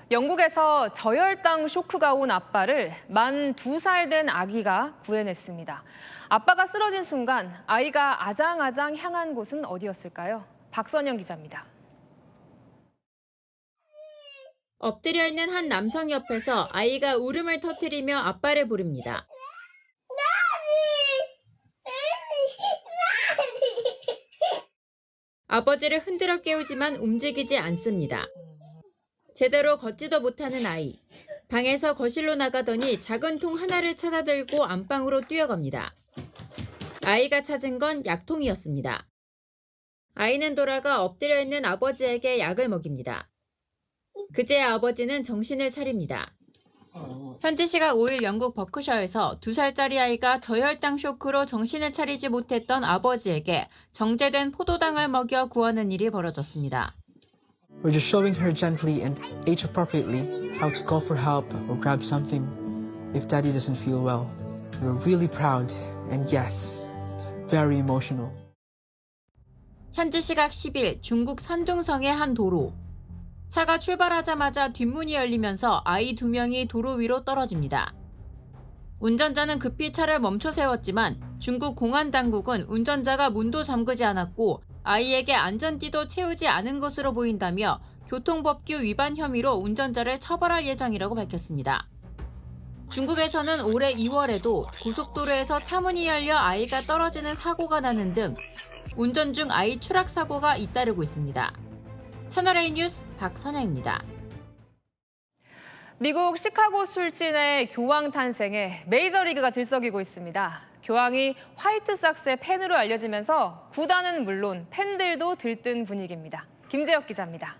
영국에서 저혈당 쇼크가 온 아빠를 만 2살 된 아기가 구해냈습니다. 아빠가 쓰러진 순간 아이가 아장아장 향한 곳은 어디였을까요? 박선영 기자입니다. 엎드려 있는 한 남성 옆에서 아이가 울음을 터뜨리며 아빠를 부릅니다. 아버지를 흔들어 깨우지만 움직이지 않습니다. 제대로 걷지도 못하는 아이. 방에서 거실로 나가더니 작은 통 하나를 찾아 들고 안방으로 뛰어갑니다. 아이가 찾은 건 약통이었습니다. 아이는 돌아가 엎드려 있는 아버지에게 약을 먹입니다. 그제야 아버지는 정신을 차립니다. 현지 시각 5일 영국 버크셔에서 2살짜리 아이가 저혈당 쇼크로 정신을 차리지 못했던 아버지에게 정제된 포도당을 먹여 구하는 일이 벌어졌습니다. We're just showing her gently and age-appropriately how to call for help or grab something if daddy doesn't feel well. We're really proud and yes, very emotional. 현지 시각 10일 중국 산둥성의 한 도로. 차가 출발하자마자 뒷문이 열리면서 아이 2명이 도로 위로 떨어집니다. 운전자는 급히 차를 멈춰 세웠지만 중국 공안 당국은 운전자가 문도 잠그지 않았고 아이에게 안전띠도 채우지 않은 것으로 보인다며 교통법규 위반 혐의로 운전자를 처벌할 예정이라고 밝혔습니다. 중국에서는 올해 2월에도 고속도로에서 차문이 열려 아이가 떨어지는 사고가 나는 등 운전 중 아이 추락 사고가 잇따르고 있습니다. 채널A 뉴스 박선영입니다. 미국 시카고 출신의 교황 탄생에 메이저리그가 들썩이고 있습니다. 교황이 화이트삭스의 팬으로 알려지면서 구단은 물론 팬들도 들뜬 분위기입니다. 김재혁 기자입니다.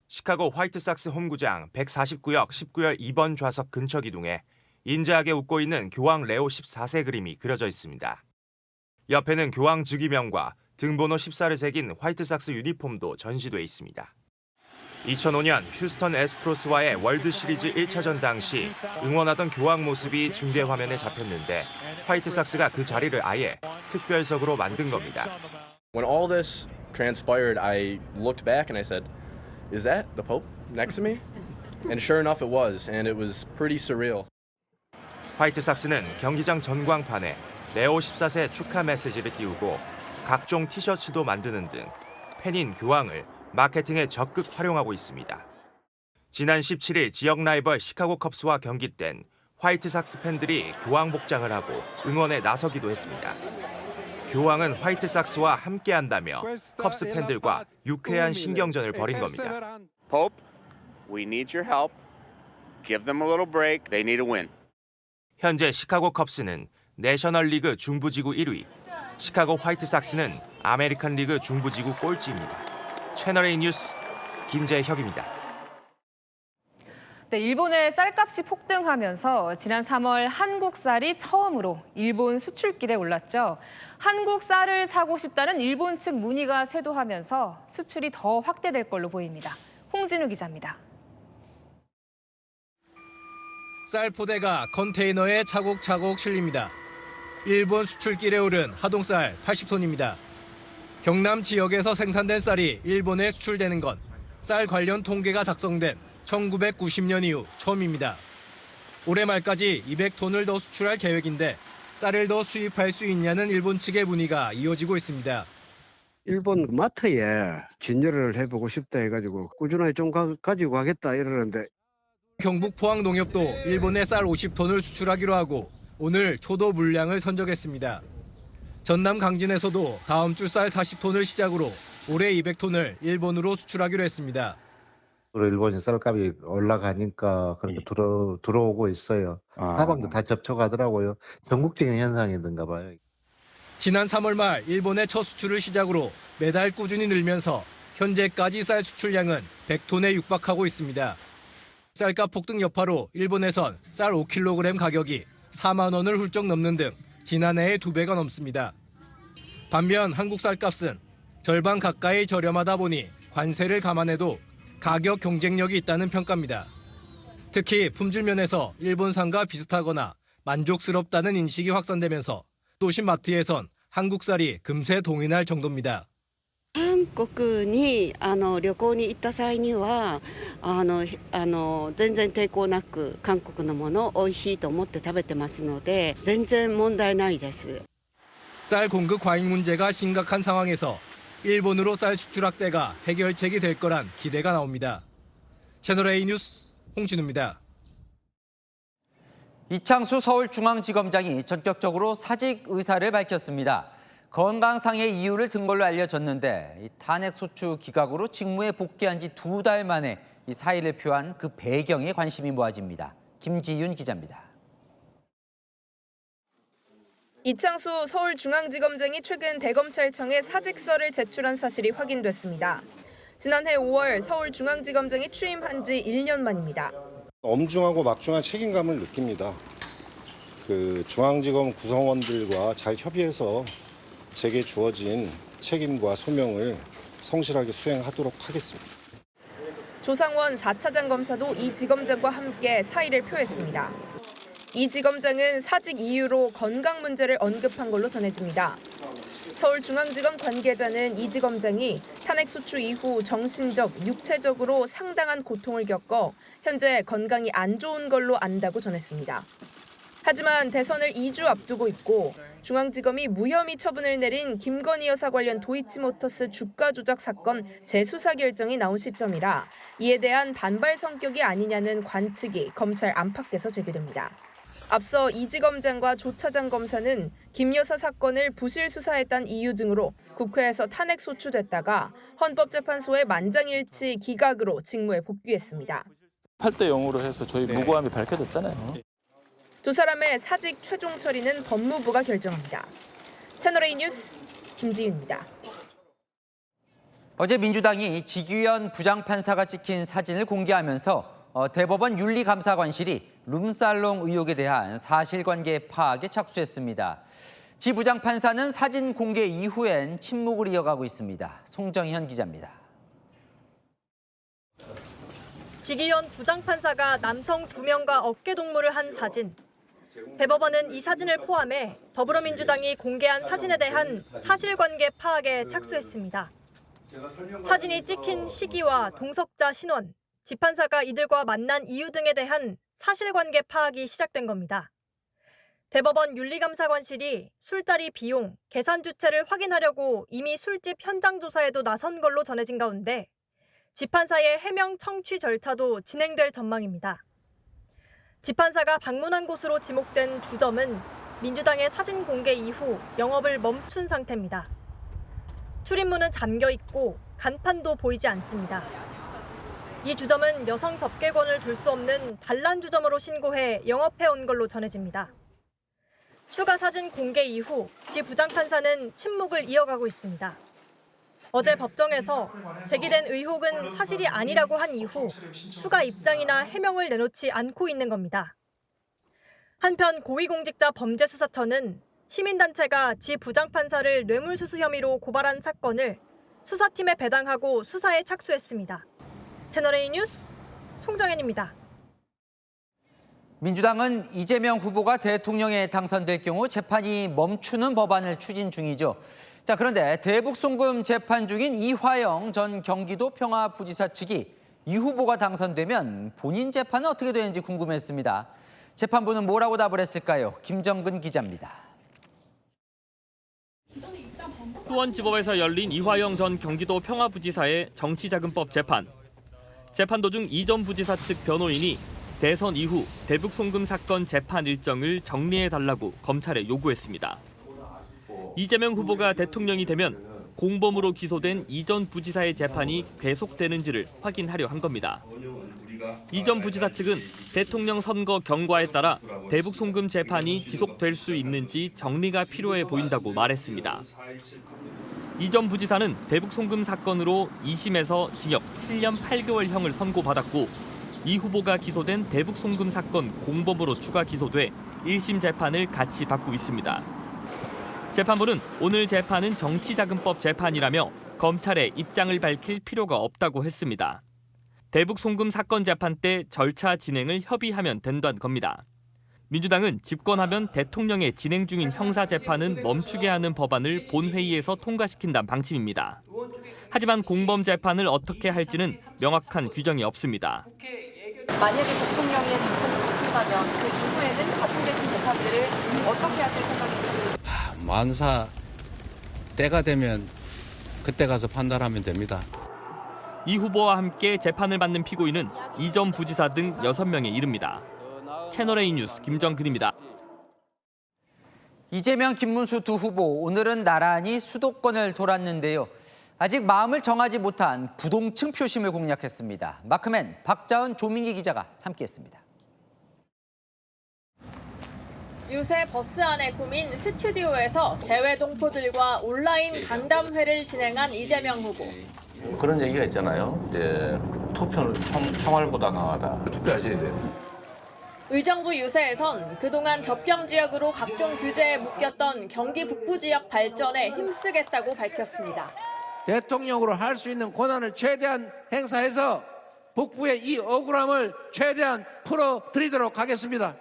시카고 화이트삭스 홈구장 149역 19열 2번 좌석 근처 기둥에 인자하게 웃고 있는 교황 레오 14세 그림이 그려져 있습니다. 옆에는 교황 즉위명과 등번호 14를 새긴 화이트삭스 유니폼도 전시돼 있습니다. 2005년 휴스턴 애스트로스와의 월드시리즈 1차전 당시 응원하던 교황 모습이 중계 화면에 잡혔는데 화이트삭스가 그 자리를 아예 특별석으로 만든 겁니다. When all this transpired, I looked back and I said, "Is that the Pope next to me?" And sure enough it was, and it was pretty surreal. 화이트삭스는 경기장 전광판에 레오 14세 축하 메시지를 띄우고 각종 티셔츠도 만드는 등 팬인 교황을 마케팅에 적극 활용하고 있습니다. 지난 17일 지역 라이벌 시카고 컵스와 경기 땐 화이트삭스 팬들이 교황 복장을 하고 응원에 나서기도 했습니다. 교황은 화이트삭스와 함께한다며 컵스 팬들과 유쾌한 신경전을 벌인 겁니다. Pope, we need your help. Give them a little break. They need a win. 현재 시카고 컵스는 내셔널리그 중부지구 1위, 시카고 화이트삭스는 아메리칸 리그 중부지구 꼴찌입니다. 채널A 뉴스 김재혁입니다. 네, 일본의 쌀값이 폭등하면서 지난 3월 한국 쌀이 처음으로 일본 수출길에 올랐죠. 한국 쌀을 사고 싶다는 일본 측 문의가 쇄도하면서 수출이 더 확대될 걸로 보입니다. 홍진우 기자입니다. 쌀 포대가 컨테이너에 차곡차곡 실립니다. 일본 수출길에 오른 하동쌀 80톤입니다. 경남 지역에서 생산된 쌀이 일본에 수출되는 건 쌀 관련 통계가 작성된 1990년 이후 처음입니다. 올해 말까지 200톤을 더 수출할 계획인데 쌀을 더 수입할 수 있냐는 일본 측의 문의가 이어지고 있습니다. 일본 마트에 진열을 해보고 싶다 해가지고 꾸준하게 좀 가지고 가겠다 이러는데 경북 포항농협도 일본에 쌀 50톤을 수출하기로 하고 오늘 초도 물량을 선적했습니다. 전남 강진에서도 다음 주 쌀 40톤을 시작으로 올해 200톤을 일본으로 수출하기로 했습니다. 일본이 쌀값이 올라가니까 그렇게 들어오고 있어요. 사방도 다 접촉하더라고요. 전국적인 현상이던가 봐요. 지난 3월 말 일본의 첫 수출을 시작으로 매달 꾸준히 늘면서 현재까지 쌀 수출량은 100톤에 육박하고 있습니다. 쌀값 폭등 여파로 일본에선 쌀 5kg 가격이 4만 원을 훌쩍 넘는 등 지난해의 2배가 넘습니다. 반면 한국 쌀값은 절반 가까이 저렴하다 보니 관세를 감안해도 가격 경쟁력이 있다는 평가입니다. 특히 품질 면에서 일본산과 비슷하거나 만족스럽다는 인식이 확산되면서 도심 마트에선 한국 쌀이 금세 동인할 정도입니다. 韓国に旅行に行った際には全然抵抗なく韓国のもの美味しいと思って食べてますので全然問題ないです. 쌀 공급 과잉 문제가 심각한 상황에서 일본으로 쌀 수출 확대가 해결책이 될 거란 기대가 나옵니다. 채널A 뉴스 홍진우입니다. 이창수 서울중앙지검장이 전격적으로 사직 의사를 밝혔습니다. 건강상의 이유를 든 걸로 알려졌는데 탄핵소추 기각으로 직무에 복귀한 지 2달 만에 이 사의를 표한 그 배경에 관심이 모아집니다. 김지윤 기자입니다. 이창수 서울중앙지검장이 최근 대검찰청에 사직서를 제출한 사실이 확인됐습니다. 지난해 5월 서울중앙지검장이 취임한 지 1년 만입니다. 엄중하고 막중한 책임감을 느낍니다. 중앙지검 구성원들과 잘 협의해서 제게 주어진 책임과 소명을 성실하게 수행하도록 하겠습니다. 조상원 4차장 검사도 이 지검장과 함께 사의를 표했습니다. 이 지검장은 사직 이유로 건강 문제를 언급한 걸로 전해집니다. 서울중앙지검 관계자는 이 지검장이 탄핵소추 이후 정신적, 육체적으로 상당한 고통을 겪어 현재 건강이 안 좋은 걸로 안다고 전했습니다. 하지만 대선을 2주 앞두고 있고 중앙지검이 무혐의 처분을 내린 김건희 여사 관련 도이치모터스 주가 조작 사건 재수사 결정이 나온 시점이라 이에 대한 반발 성격이 아니냐는 관측이 검찰 안팎에서 제기됩니다. 앞서 이 지검장과 조 차장 검사는 김 여사 사건을 부실 수사했다는 이유 등으로 국회에서 탄핵 소추됐다가 헌법재판소의 만장일치 기각으로 직무에 복귀했습니다. 8대 0으로 해서 저희 무고함이 밝혀졌잖아요. 두 사람의 사직 최종 처리는 법무부가 결정합니다. 채널A 뉴스 김지윤입니다. 어제 민주당이 지규현 부장판사가 찍힌 사진을 공개하면서 대법원 윤리감사관실이 룸살롱 의혹에 대한 사실관계 파악에 착수했습니다. 지 부장판사는 사진 공개 이후엔 침묵을 이어가고 있습니다. 송정현 기자입니다. 지기현 부장판사가 남성 2명과 어깨동무를 한 사진. 대법원은 이 사진을 포함해 더불어민주당이 공개한 사진에 대한 사실관계 파악에 착수했습니다. 사진이 찍힌 시기와 동석자 신원, 집판사가 이들과 만난 이유 등에 대한 사실관계 파악이 시작된 겁니다. 대법원 윤리감사관실이 술자리 비용, 계산 주체를 확인하려고 이미 술집 현장 조사에도 나선 걸로 전해진 가운데 집판사의 해명 청취 절차도 진행될 전망입니다. 집판사가 방문한 곳으로 지목된 주점은 민주당의 사진 공개 이후 영업을 멈춘 상태입니다. 출입문은 잠겨 있고 간판도 보이지 않습니다. 이 주점은 여성 접객권을 둘 수 없는 단란 주점으로 신고해 영업해온 걸로 전해집니다. 추가 사진 공개 이후 지 부장판사는 침묵을 이어가고 있습니다. 어제 법정에서 제기된 의혹은 사실이 아니라고 한 이후 추가 입장이나 해명을 내놓지 않고 있는 겁니다. 한편 고위공직자범죄수사처는 시민단체가 지 부장판사를 뇌물수수 혐의로 고발한 사건을 수사팀에 배당하고 수사에 착수했습니다. 채널A 뉴스 송정현입니다. 민주당은 이재명 후보가 대통령에 당선될 경우 재판이 멈추는 법안을 추진 중이죠. 자, 그런데 대북 송금 재판 중인 이화영 전 경기도 평화부지사 측이 이 후보가 당선되면 본인 재판은 어떻게 되는지 궁금했습니다. 재판부는 뭐라고 답을 했을까요? 김정근 기자입니다. 수원지법에서 열린 이화영 전 경기도 평화부지사의 정치자금법 재판. 재판 도중 이 전 부지사 측 변호인이 대선 이후 대북 송금 사건 재판 일정을 정리해달라고 검찰에 요구했습니다. 이재명 후보가 대통령이 되면 공범으로 기소된 이 전 부지사의 재판이 계속되는지를 확인하려 한 겁니다. 이 전 부지사 측은 대통령 선거 경과에 따라 대북 송금 재판이 지속될 수 있는지 정리가 필요해 보인다고 말했습니다. 이 전 부지사는 대북 송금 사건으로 2심에서 징역 7년 8개월형을 선고받았고 이 후보가 기소된 대북 송금 사건 공범으로 추가 기소돼 1심 재판을 같이 받고 있습니다. 재판부는 오늘 재판은 정치자금법 재판이라며 검찰에 입장을 밝힐 필요가 없다고 했습니다. 대북 송금 사건 재판 때 절차 진행을 협의하면 된다는 겁니다. 민주당은 집권하면 대통령의 진행 중인 형사 재판은 멈추게 하는 법안을 본회의에서 통과시킨다는 방침입니다. 하지만 공범 재판을 어떻게 할지는 명확한 규정이 없습니다. 만약에 대통령이 당선된다면 그 이후에는 갖고 계신 재판들을 어떻게 하실 생각이십니까? 만사 때가 되면 그때 가서 판단하면 됩니다. 이 후보와 함께 재판을 받는 피고인은 이 전 부지사 등 6명에 이릅니다. 채널A 뉴스 김정근입니다. 이재명, 김문수 두 후보 오늘은 나란히 수도권을 돌았는데요. 아직 마음을 정하지 못한 부동층 표심을 공략했습니다. 마크맨 박자은, 조민기 기자가 함께했습니다. 유세 버스 안에 꾸민 스튜디오에서 재외 동포들과 온라인 간담회를 진행한 이재명 후보. 그런 얘기가 있잖아요. 이제 투표는 총알보다 강하다. 투표하셔야 돼요. 의정부 유세에선 그동안 접경 지역으로 각종 규제에 묶였던 경기 북부 지역 발전에 힘쓰겠다고 밝혔습니다. 대통령으로 할 수 있는 권한을 최대한 행사해서 북부의 이 억울함을 최대한 풀어드리도록 하겠습니다.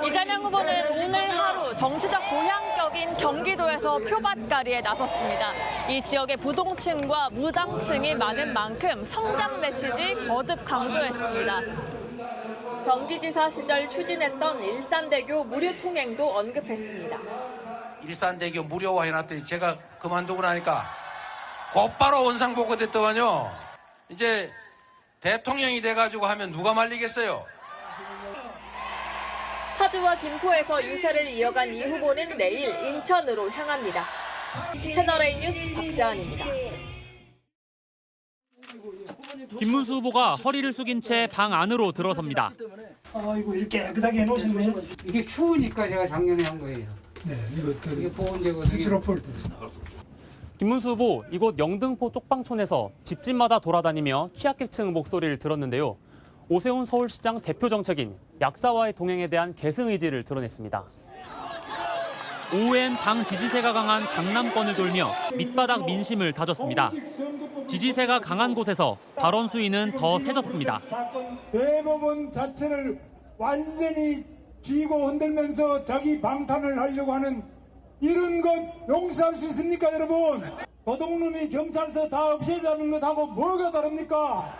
이재명 후보는 오늘 하루 정치적 고향격인 경기도에서 표밭狩이에 나섰습니다. 이 지역의 부동층과 무당층이 많은 만큼 성장 메시지 거듭 강조했습니다. 경기지사 시절 추진했던 일산대교 무료 통행도 언급했습니다. 일산대교 무료화 해놨더니 제가 그만두고 나니까 곧바로 원상복구됐더만요. 이제 대통령이 돼가지고 하면 누가 말리겠어요? 파주와 김포에서 유세를 이어간 이 후보는 내일 인천으로 향합니다. 채널A 뉴스 박지한입니다. 김문수 후보가 허리를 숙인 채 방 안으로 들어섭니다. 이거 이렇게 깨끗하게 해놓으신 거예요? 이게 추우니까 제가 작년에 한 거예요. 네, 이게 보온되고 스티로폴 돼서. 김문수 후보 이곳 영등포 쪽방촌에서 집집마다 돌아다니며 취약계층 목소리를 들었는데요. 오세훈 서울시장 대표 정책인 약자와의 동행에 대한 계승 의지를 드러냈습니다. 오후엔 당 지지세가 강한 강남권을 돌며 밑바닥 민심을 다졌습니다. 지지세가 강한 곳에서 발언 수위는 더 세졌습니다. 대법원 자체를 완전히 쥐고 흔들면서 자기 방탄을 하려고 하는 이런 것 용서할 수 있습니까, 여러분? 도둑놈이 경찰서 다 없애자는 것하고 뭐가 다릅니까?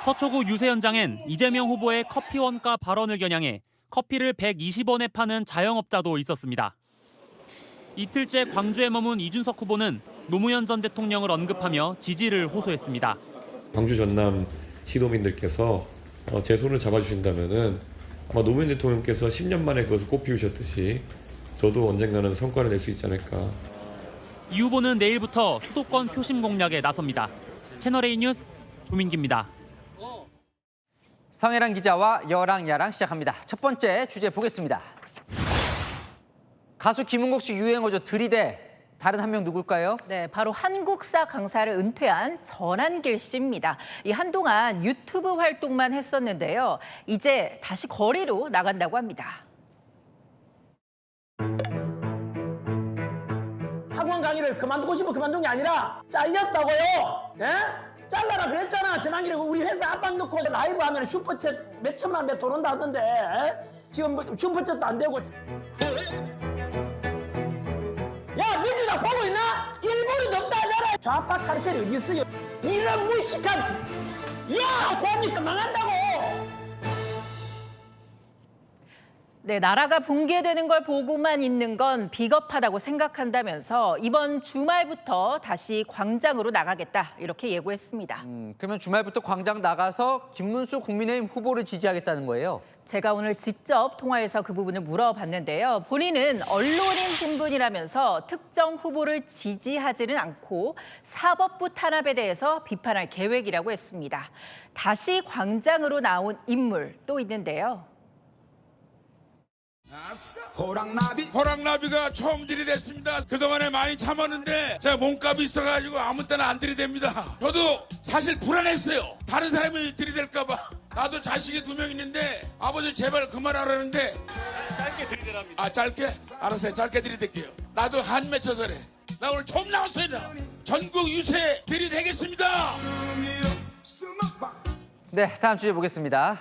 서초구 유세 현장엔 이재명 후보의 커피 원가 발언을 겨냥해 커피를 120원에 파는 자영업자도 있었습니다. 이틀째 광주에 머문 이준석 후보는 노무현 전 대통령을 언급하며 지지를 호소했습니다. 광주 전남 시도민들께서 제 손을 잡아주신다면은 아마 노무현 대통령께서 10년 만에 그것을 꽃피우셨듯이 저도 언젠가는 성과를 낼 수 있지 않을까. 이 후보는 내일부터 수도권 표심 공략에 나섭니다. 채널A 뉴스 조민기입니다. 성혜랑 기자와 여랑야랑 시작합니다. 첫 번째 주제 보겠습니다. 가수 김은국 씨 유행어죠. 들이대. 다른 한 명 누굴까요? 네, 바로 한국사 강사를 은퇴한 전한길 씨입니다. 한동안 유튜브 활동만 했었는데요. 이제 다시 거리로 나간다고 합니다. 학원 강의를 그만두고 싶어 그만둔 게 아니라 잘렸다고요. 예? 잘라라 그랬잖아. 전한길이 우리 회사 압박 넣고 라이브 하면 슈퍼챗 몇 천만 배 들어온다 하던데. 예? 지금 슈퍼챗도 안 되고. 야, 민주당 보고 있나? 일본이 높다 하잖아. 좌파 카르텔이 어디 있어요? 이런 무식한. 야, 대한민국 망한다고. 네, 나라가 붕괴되는 걸 보고만 있는 건 비겁하다고 생각한다면서 이번 주말부터 다시 광장으로 나가겠다 이렇게 예고했습니다. 그러면 주말부터 광장 나가서 김문수 국민의힘 후보를 지지하겠다는 거예요? 제가 오늘 직접 통화해서 그 부분을 물어봤는데요. 본인은 언론인 신분이라면서 특정 후보를 지지하지는 않고 사법부 탄압에 대해서 비판할 계획이라고 했습니다. 다시 광장으로 나온 인물 또 있는데요. 호랑나비가 처음 들이댔습니다. 그동안에 많이 참았는데 제가 몸값이 있어가지고 아무 때나 안 들이댑니다. 저도 사실 불안했어요. 다른 사람이 들이댈까봐. 나도 자식이 2명 있는데 아버지 제발 그만하라는데 짧게 들이대랍니다. 아, 짧게? 알았어요. 짧게 들이댈게요. 나도 한 맺혀서래. 나 오늘 처음 나왔어요. 전국 유세 들이대겠습니다. 네, 다음 주제 보겠습니다.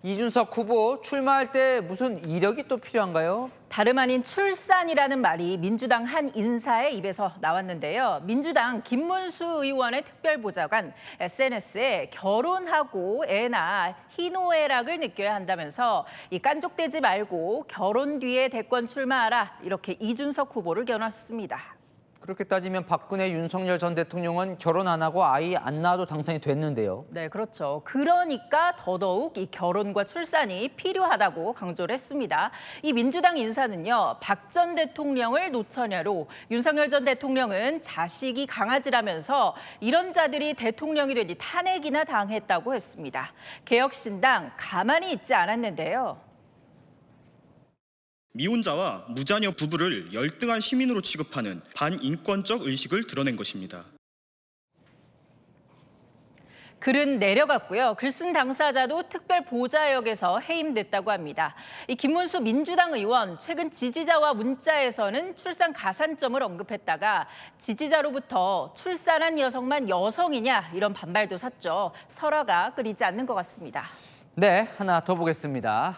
이준석 후보 출마할 때 무슨 이력이 또 필요한가요? 다름 아닌 출산이라는 말이 민주당 한 인사의 입에서 나왔는데요. 민주당 김문수 의원의 특별보좌관 SNS에 결혼하고 애 낳아 희노애락을 느껴야 한다면서 이 깐족대지 말고 결혼 뒤에 대권 출마하라 이렇게 이준석 후보를 겨눴습니다. 그렇게 따지면 박근혜, 윤석열 전 대통령은 결혼 안 하고 아이 안 낳아도 당선이 됐는데요. 네, 그렇죠. 그러니까 더더욱 이 결혼과 출산이 필요하다고 강조를 했습니다. 이 민주당 인사는요, 박 전 대통령을 노처녀로 윤석열 전 대통령은 자식이 강아지라면서 이런 자들이 대통령이 되니 탄핵이나 당했다고 했습니다. 개혁신당 가만히 있지 않았는데요. 미혼자와 무자녀 부부를 열등한 시민으로 취급하는 반인권적 의식을 드러낸 것입니다. 글은 내려갔고요. 글 쓴 당사자도 특별 보좌역에서 해임됐다고 합니다. 이 김문수 민주당 의원 최근 지지자와 문자에서는 출산 가산점을 언급했다가 지지자로부터 출산한 여성만 여성이냐 이런 반발도 샀죠. 설화가 끊이지 않는 것 같습니다. 네, 하나 더 보겠습니다.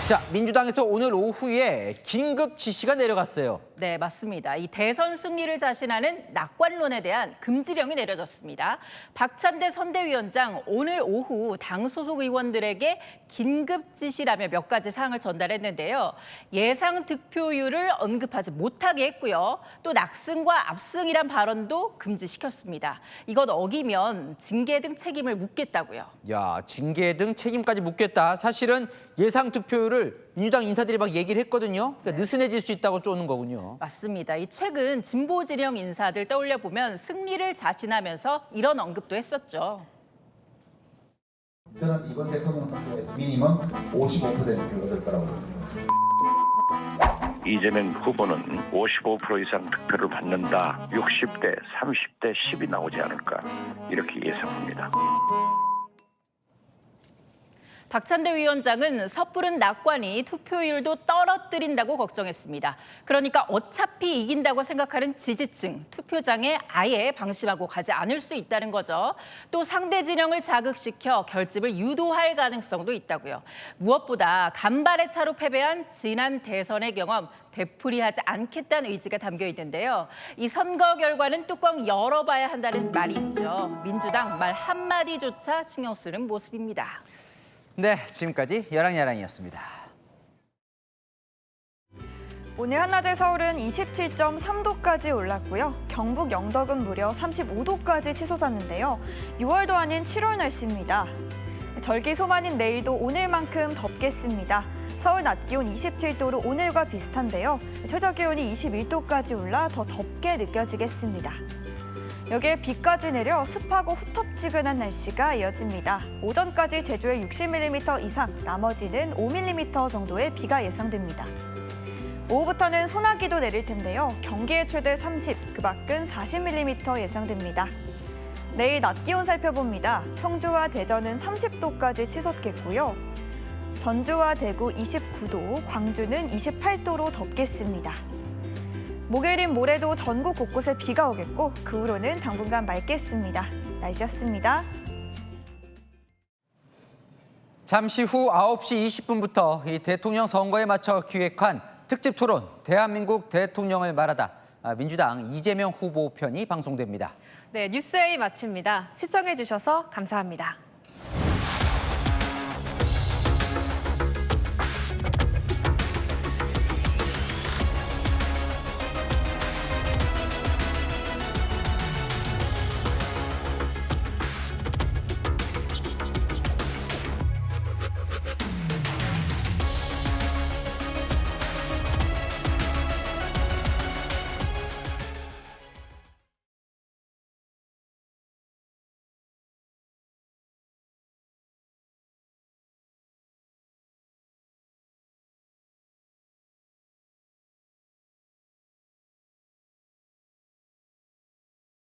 자, 민주당에서 오늘 오후에 긴급 지시가 내려갔어요. 네, 맞습니다. 이 대선 승리를 자신하는 낙관론에 대한 금지령이 내려졌습니다. 박찬대 선대위원장 오늘 오후 당 소속 의원들에게 긴급 지시라며 몇 가지 사항을 전달했는데요. 예상 득표율을 언급하지 못하게 했고요. 또 낙승과 압승이란 발언도 금지시켰습니다. 이것 어기면 징계 등 책임을 묻겠다고요. 야, 징계 등 책임까지 묻겠다. 사실은 예상 득표율을 민주당 인사들이 막 얘기를 했거든요. 그러니까 느슨해질 수 있다고 쪼는 거군요. 맞습니다. 이 최근 진보 진영 인사들 떠올려 보면 승리를 자신하면서 이런 언급도 했었죠. 저는 이번 대통령 선거에서 미니멈 55%를 얻을 거라고 봅니다. 이재명 후보는 55% 이상 득표를 받는다. 60대, 30대 10이 나오지 않을까 이렇게 예상합니다. 박찬대 위원장은 섣부른 낙관이 투표율도 떨어뜨린다고 걱정했습니다. 그러니까 어차피 이긴다고 생각하는 지지층, 투표장에 아예 방심하고 가지 않을 수 있다는 거죠. 또 상대 진영을 자극시켜 결집을 유도할 가능성도 있다고요. 무엇보다 간발의 차로 패배한 지난 대선의 경험 되풀이하지 않겠다는 의지가 담겨 있는데요. 이 선거 결과는 뚜껑 열어봐야 한다는 말이 있죠. 민주당 말 한마디조차 신경 쓰는 모습입니다. 네, 지금까지 여랑야랑이었습니다. 오늘 한낮의 서울은 27.3도까지 올랐고요. 경북 영덕은 무려 35도까지 치솟았는데요. 6월도 아닌 7월 날씨입니다. 절기소만인 내일도 오늘만큼 덥겠습니다. 서울 낮 기온 27도로 오늘과 비슷한데요. 최저기온이 21도까지 올라 더 덥게 느껴지겠습니다. 여기에 비까지 내려 습하고 후텁지근한 날씨가 이어집니다. 오전까지 제주에 60mm 이상, 나머지는 5mm 정도의 비가 예상됩니다. 오후부터는 소나기도 내릴 텐데요. 경기에 최대 30, 그 밖은 40mm 예상됩니다. 내일 낮 기온 살펴봅니다. 청주와 대전은 30도까지 치솟겠고요. 전주와 대구 29도, 광주는 28도로 덥겠습니다. 목요일인 모레도 전국 곳곳에 비가 오겠고 그 후로는 당분간 맑겠습니다. 날씨였습니다. 잠시 후 9시 20분부터 이 대통령 선거에 맞춰 기획한 특집 토론 대한민국 대통령을 말하다 민주당 이재명 후보 편이 방송됩니다. 네, 뉴스A 마칩니다. 시청해 주셔서 감사합니다.